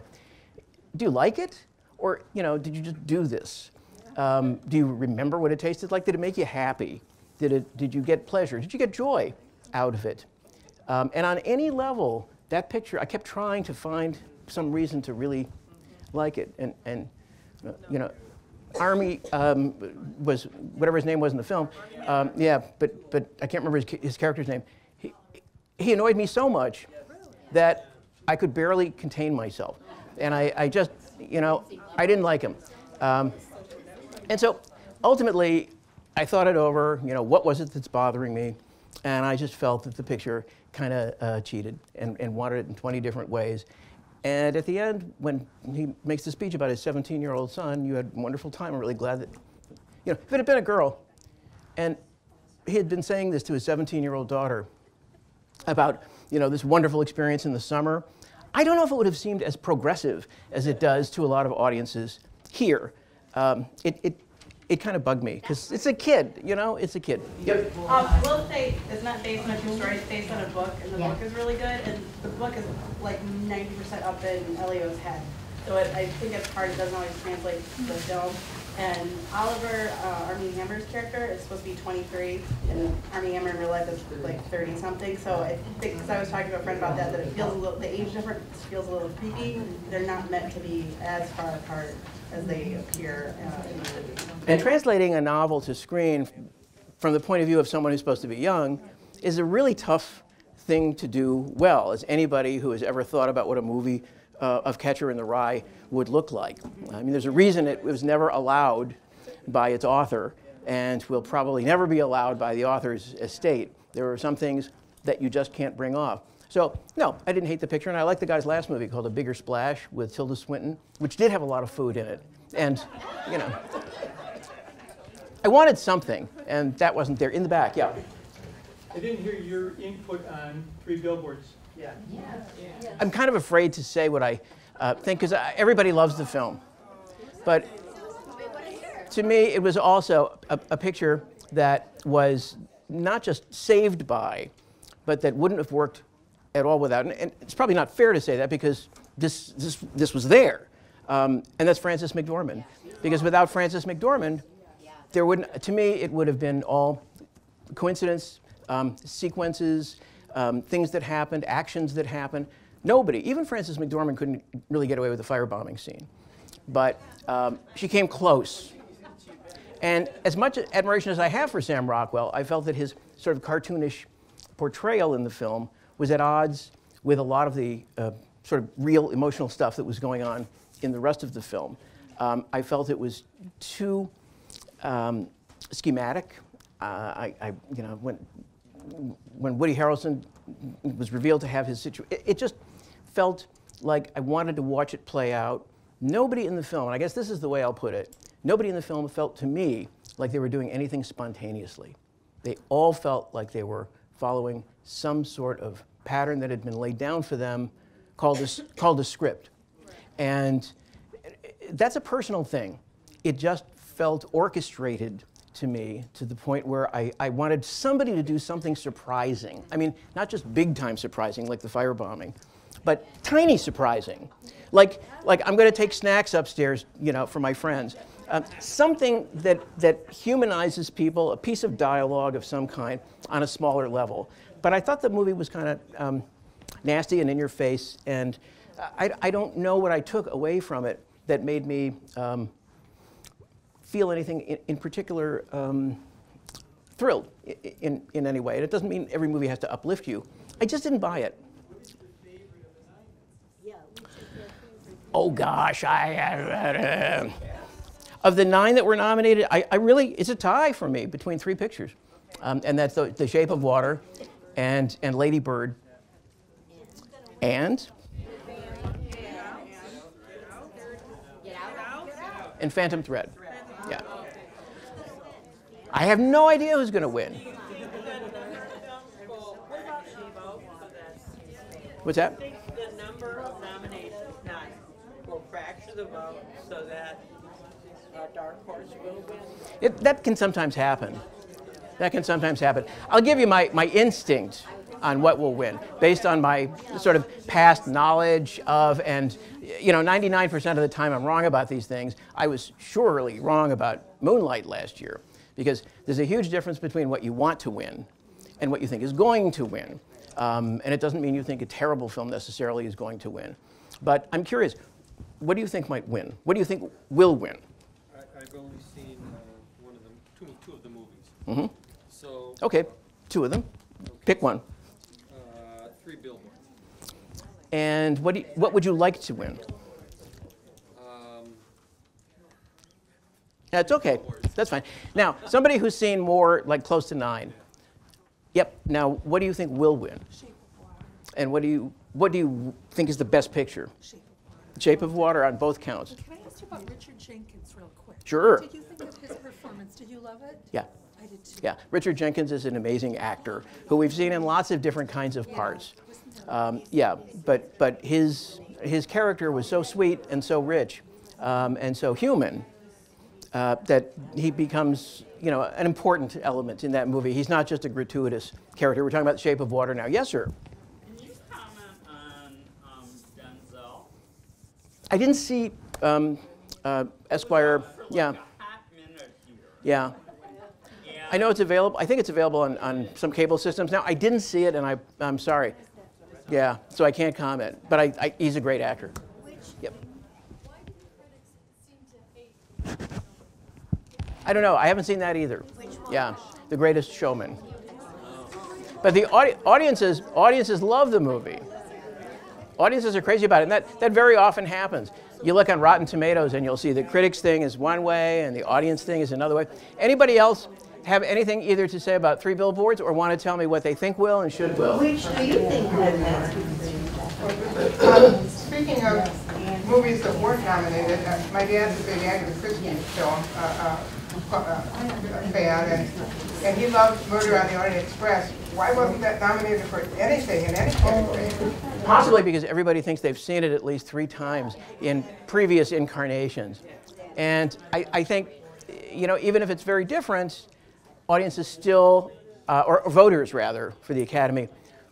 Do you like it? Or, you know, did you just do this? Do you remember what it tasted like? Did it make you happy? Did you get pleasure? Did you get joy out of it? And on any level, that picture, I kept trying to find some reason to really like it. And you know, Army was, whatever his name was in the film, yeah, but I can't remember his character's name. He annoyed me so much that I could barely contain myself. And I just, you know, I didn't like him. And so ultimately, I thought it over, you know, what was it that's bothering me? And I just felt that the picture kind of cheated and wanted it in 20 different ways. And at the end, when he makes the speech about his 17-year-old son, you had a wonderful time. I'm really glad that, you know, if it had been a girl, and he had been saying this to his 17-year-old daughter about, you know, this wonderful experience in the summer, I don't know if it would have seemed as progressive as it does to a lot of audiences here. It kind of bugged me, because it's a kid, you know, it's a kid. Yep. I will say it's not based on a true story, it's based on a book, and the book is really good, and the book is like 90% up in Elio's head. So I think it's hard, it doesn't always translate to the film. And Oliver, Armie Hammer's character, is supposed to be 23, and Armie Hammer in real life is like 30-something. So I think, because I was talking to a friend about that it feels a little, the age difference feels a little creepy. They're not meant to be as far apart as they appear in the movie. And translating a novel to screen from the point of view of someone who's supposed to be young is a really tough thing to do well, as anybody who has ever thought about what a movie of Catcher in the Rye would look like. I mean, there's a reason it was never allowed by its author, and will probably never be allowed by the author's estate. There are some things that you just can't bring off. So, no, I didn't hate the picture, and I like the guy's last movie called A Bigger Splash with Tilda Swinton, which did have a lot of food in it. And, you know, I wanted something, and that wasn't there. In the back, yeah. I didn't hear your input on 3 Billboards. Yeah. I'm kind of afraid to say what I think, because everybody loves the film. But to me, it was also a picture that was not just saved by, but that wouldn't have worked at all without. And it's probably not fair to say that, because this was there. And that's Frances McDormand. Because without Frances McDormand, there wouldn't, to me, it would have been all coincidence, sequences, things that happened, actions that happened. Nobody, even Frances McDormand, couldn't really get away with the firebombing scene. But she came close. And as much admiration as I have for Sam Rockwell, I felt that his sort of cartoonish portrayal in the film was at odds with a lot of the sort of real emotional stuff that was going on in the rest of the film. I felt it was too schematic. You know, when Woody Harrelson was revealed to have his situation, it just felt like I wanted to watch it play out. Nobody in the film, and I guess this is the way I'll put it, nobody in the film felt to me like they were doing anything spontaneously. They all felt like they were following some sort of pattern that had been laid down for them called a script. And that's a personal thing. It just felt orchestrated to me to the point where I wanted somebody to do something surprising. I mean, not just big time surprising like the firebombing, but tiny surprising. Like I'm going to take snacks upstairs, you know, for my friends. Something that humanizes people, a piece of dialogue of some kind on a smaller level. But I thought the movie was kind of nasty and in your face, and I don't know what I took away from it that made me feel anything in particular thrilled in any way. And it doesn't mean every movie has to uplift you. I just didn't buy it. Oh gosh, of the 9 that were nominated, I really, it's a tie for me between 3 pictures. And that's The Shape of Water and Lady Bird and Phantom Thread. Yeah. I have no idea who's going to win. What's that? I think the number of nominations, 9, will fracture the vote so that Dark Horse will win. That can sometimes happen. That can sometimes happen. I'll give you my instinct on what will win, based on my sort of past knowledge of, and you know, 99% of the time I'm wrong about these things. I was surely wrong about Moonlight last year, because there's a huge difference between what you want to win and what you think is going to win. And it doesn't mean you think a terrible film necessarily is going to win. But I'm curious, what do you think might win? What do you think will win? I've only seen one of them, two of the movies. Mm-hmm. So. Okay, 2 of them. Okay. Pick one. 3 Billboards. And what would you like to win? That's okay. That's fine. Now, somebody who's seen more, like close to 9. Yep. Now, what do you think will win? And what do you think is the best picture? Shape of Water on both counts. Can I ask you about Richard Jenkins real quick? Sure. What did you think of his performance? Did you love it? Yeah. I did too. Yeah. Richard Jenkins is an amazing actor who we've seen in lots of different kinds of parts. Yeah, but his character was so sweet and so rich and so human that he becomes, you know, an important element in that movie. He's not just a gratuitous character. We're talking about The Shape of Water now. Yes, sir. Can you comment on Denzel? I didn't see Esquire. Yeah. Yeah. I know it's available. I think it's available on some cable systems now. I didn't see it, and I'm sorry. Yeah, so I can't comment. But he's a great actor. Yep. I don't know. I haven't seen that either. Yeah, The Greatest Showman. But the audiences love the movie. Audiences are crazy about it, and that very often happens. You look on Rotten Tomatoes, and you'll see the critics thing is one way, and the audience thing is another way. Anybody else have anything either to say about 3 Billboards, or want to tell me what they think will and should will? Which do you think will win? Speaking of movies that weren't nominated, my dad's a big Agatha Christie film fan, and he loved Murder on the Orient Express. Why wasn't that nominated for anything in any category? Possibly because everybody thinks they've seen it at least 3 times in previous incarnations. And I think, you know, even if it's very different, audiences still, or voters rather, for the Academy,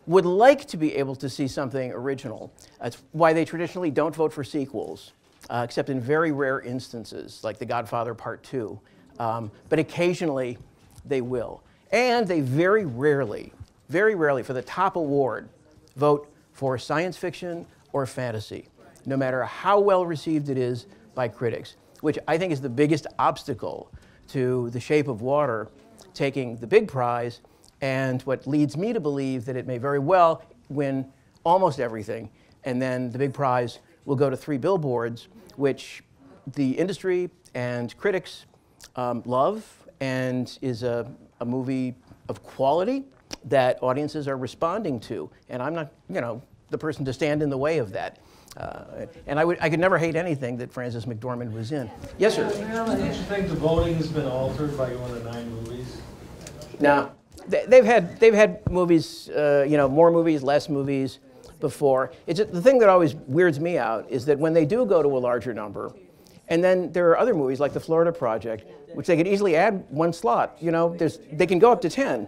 would like to be able to see something original. That's why they traditionally don't vote for sequels, except in very rare instances, like The Godfather Part 2. But occasionally, they will. And they very rarely, for the top award, vote for science fiction or fantasy, no matter how well received it is by critics, which I think is the biggest obstacle to The Shape of Water taking the big prize, and what leads me to believe that it may very well win almost everything, and then the big prize will go to 3 Billboards, which the industry and critics love, and is a movie of quality that audiences are responding to. And I'm not, you know, the person to stand in the way of that. And I could never hate anything that Frances McDormand was in. Yes, sir? Don't you think the voting has been altered by one of the 9 movies? No. They've had movies, you know, more movies, less movies before. The thing that always weirds me out is that when they do go to a larger number, And then there are other movies like The Florida Project, which they could easily add one slot. You know, they can go up to 10.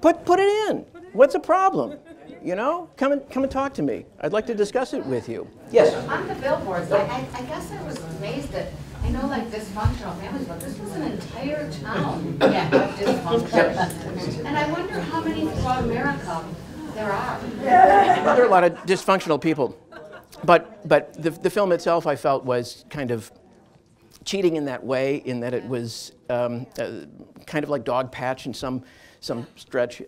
Put it in. What's the problem? You know, come and talk to me. I'd like to discuss it with you. Yes. On the billboards, I guess I was amazed that, I know like dysfunctional families, but this was an entire town of dysfunction. And I wonder how many throughout America there are. There are a lot of dysfunctional people. But the film itself, I felt, was kind of cheating in that way, in that it was kind of like Dog Patch in some stretch.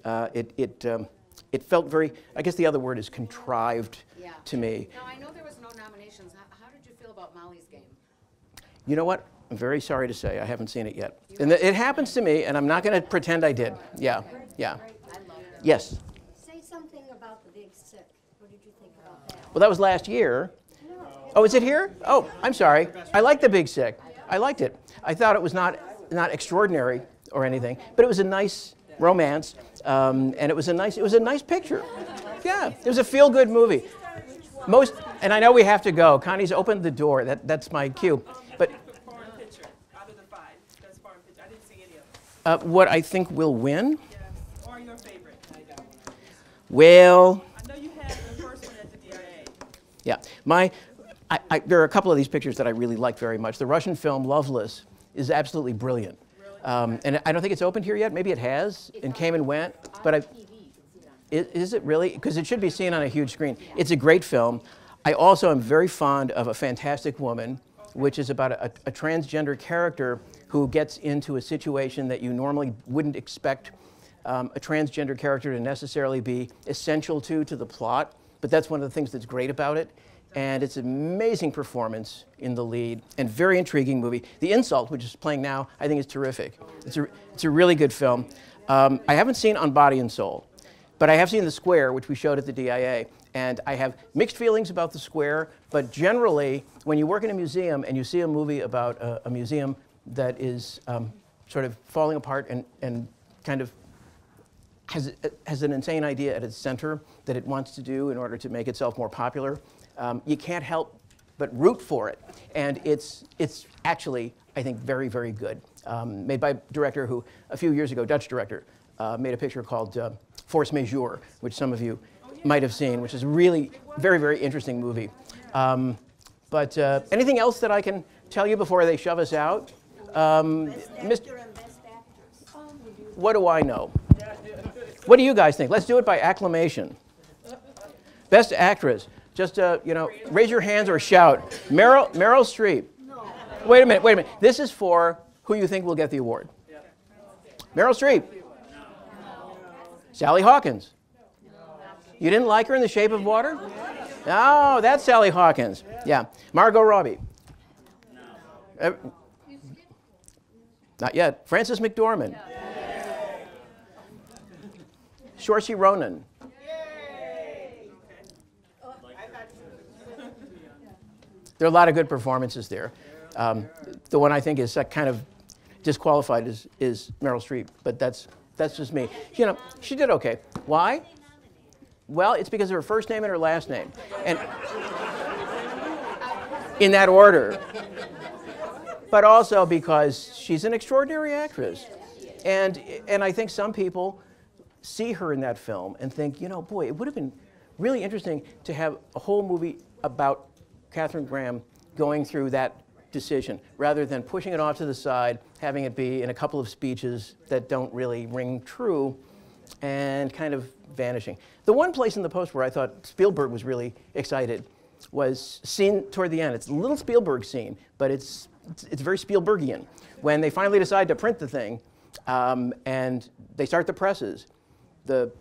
It felt very, I guess the other word is contrived to me. Now, I know there was no nominations. How did you feel about Molly's Game? You know what? I'm very sorry to say I haven't seen it yet. And it happens to me, and I'm not going to pretend I did. Yeah. Yes. Say something about The Big Sick. What did you think about that? Well, that was last year. Oh, is it here? Oh, I'm sorry. I liked The Big Sick. I liked it. I thought it was not extraordinary or anything, but it was a nice romance, and it was a nice picture. Yeah, it was a feel-good movie. And I know we have to go. Connie's opened the door. That's my cue. But what I think will win? Or your favorite? Well, I know you had the first one at the DIA. Yeah, there are a couple of these pictures that I really like very much. The Russian film Loveless is absolutely brilliant. And I don't think it's opened here yet. Maybe it has and came and went. But is it really? Because it should be seen on a huge screen. It's a great film. I also am very fond of A Fantastic Woman, which is about a transgender character who gets into a situation that you normally wouldn't expect a transgender character to necessarily be essential to the plot. But that's one of the things that's great about it. And it's an amazing performance in the lead and very intriguing movie. The Insult, which is playing now, I think is terrific. It's a really good film. I haven't seen On Body and Soul, but I have seen The Square, which we showed at the DIA. And I have mixed feelings about The Square, but generally, when you work in a museum and you see a movie about a museum that is sort of falling apart and kind of has an insane idea at its center that it wants to do in order to make itself more popular, you can't help but root for it. And it's actually, I think, very, very good. Made by a director who, a few years ago, Dutch director, made a picture called Force Majeure, which some of you might have seen, which is a really very, very interesting movie. But anything else that I can tell you before they shove us out? What do I know? What do you guys think? Let's do it by acclamation. Best actress. Just, raise your hands or shout. Meryl Streep. No. Wait a minute. This is for who you think will get the award. Meryl Streep. No. Sally Hawkins. No. You didn't like her in The Shape of Water? No, that's Sally Hawkins. Yeah. Margot Robbie. No. Not yet. Frances McDormand. Saoirse Ronan. There are a lot of good performances there. The one I think is kind of disqualified is Meryl Streep, but that's just me. You know, she did okay. Why? Well, it's because of her first name and her last name, and in that order. But also because she's an extraordinary actress, and I think some people see her in that film and think, boy, it would have been really interesting to have a whole movie about Katharine Graham going through that decision, rather than pushing it off to the side, having it be in a couple of speeches that don't really ring true, and kind of vanishing. The one place in the post where I thought Spielberg was really excited was seen toward the end. It's a little Spielberg scene, but it's very Spielbergian. When they finally decide to print the thing, and they start the presses, the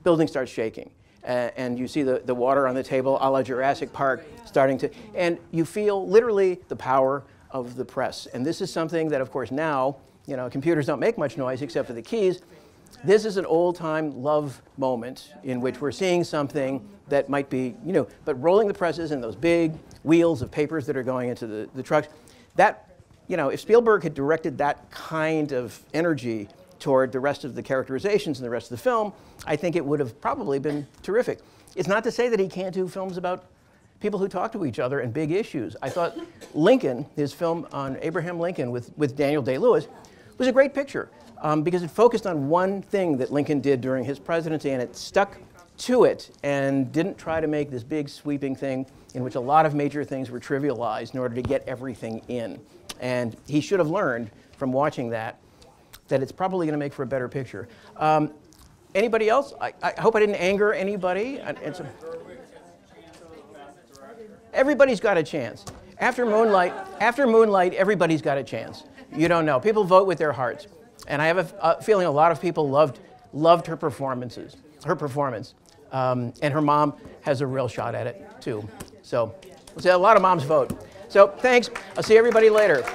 building starts shaking. And you see the water on the table, a la Jurassic Park, starting to, and you feel literally the power of the press. And this is something that, of course, now, computers don't make much noise except for the keys. This is an old-time love moment in which we're seeing something that might be, but rolling the presses and those big wheels of papers that are going into the trucks, that, if Spielberg had directed that kind of energy toward the rest of the characterizations and the rest of the film, I think it would have probably been terrific. It's not to say that he can't do films about people who talk to each other and big issues. I thought Lincoln, his film on Abraham Lincoln with Daniel Day-Lewis, was a great picture because it focused on one thing that Lincoln did during his presidency, and it stuck to it and didn't try to make this big sweeping thing in which a lot of major things were trivialized in order to get everything in. And he should have learned from watching that it's probably going to make for a better picture. Anybody else? I hope I didn't anger anybody. Everybody's got a chance. After Moonlight, everybody's got a chance. You don't know. People vote with their hearts. And I have a feeling a lot of people loved her performance. And her mom has a real shot at it, too. So a lot of moms vote. So thanks. I'll see everybody later.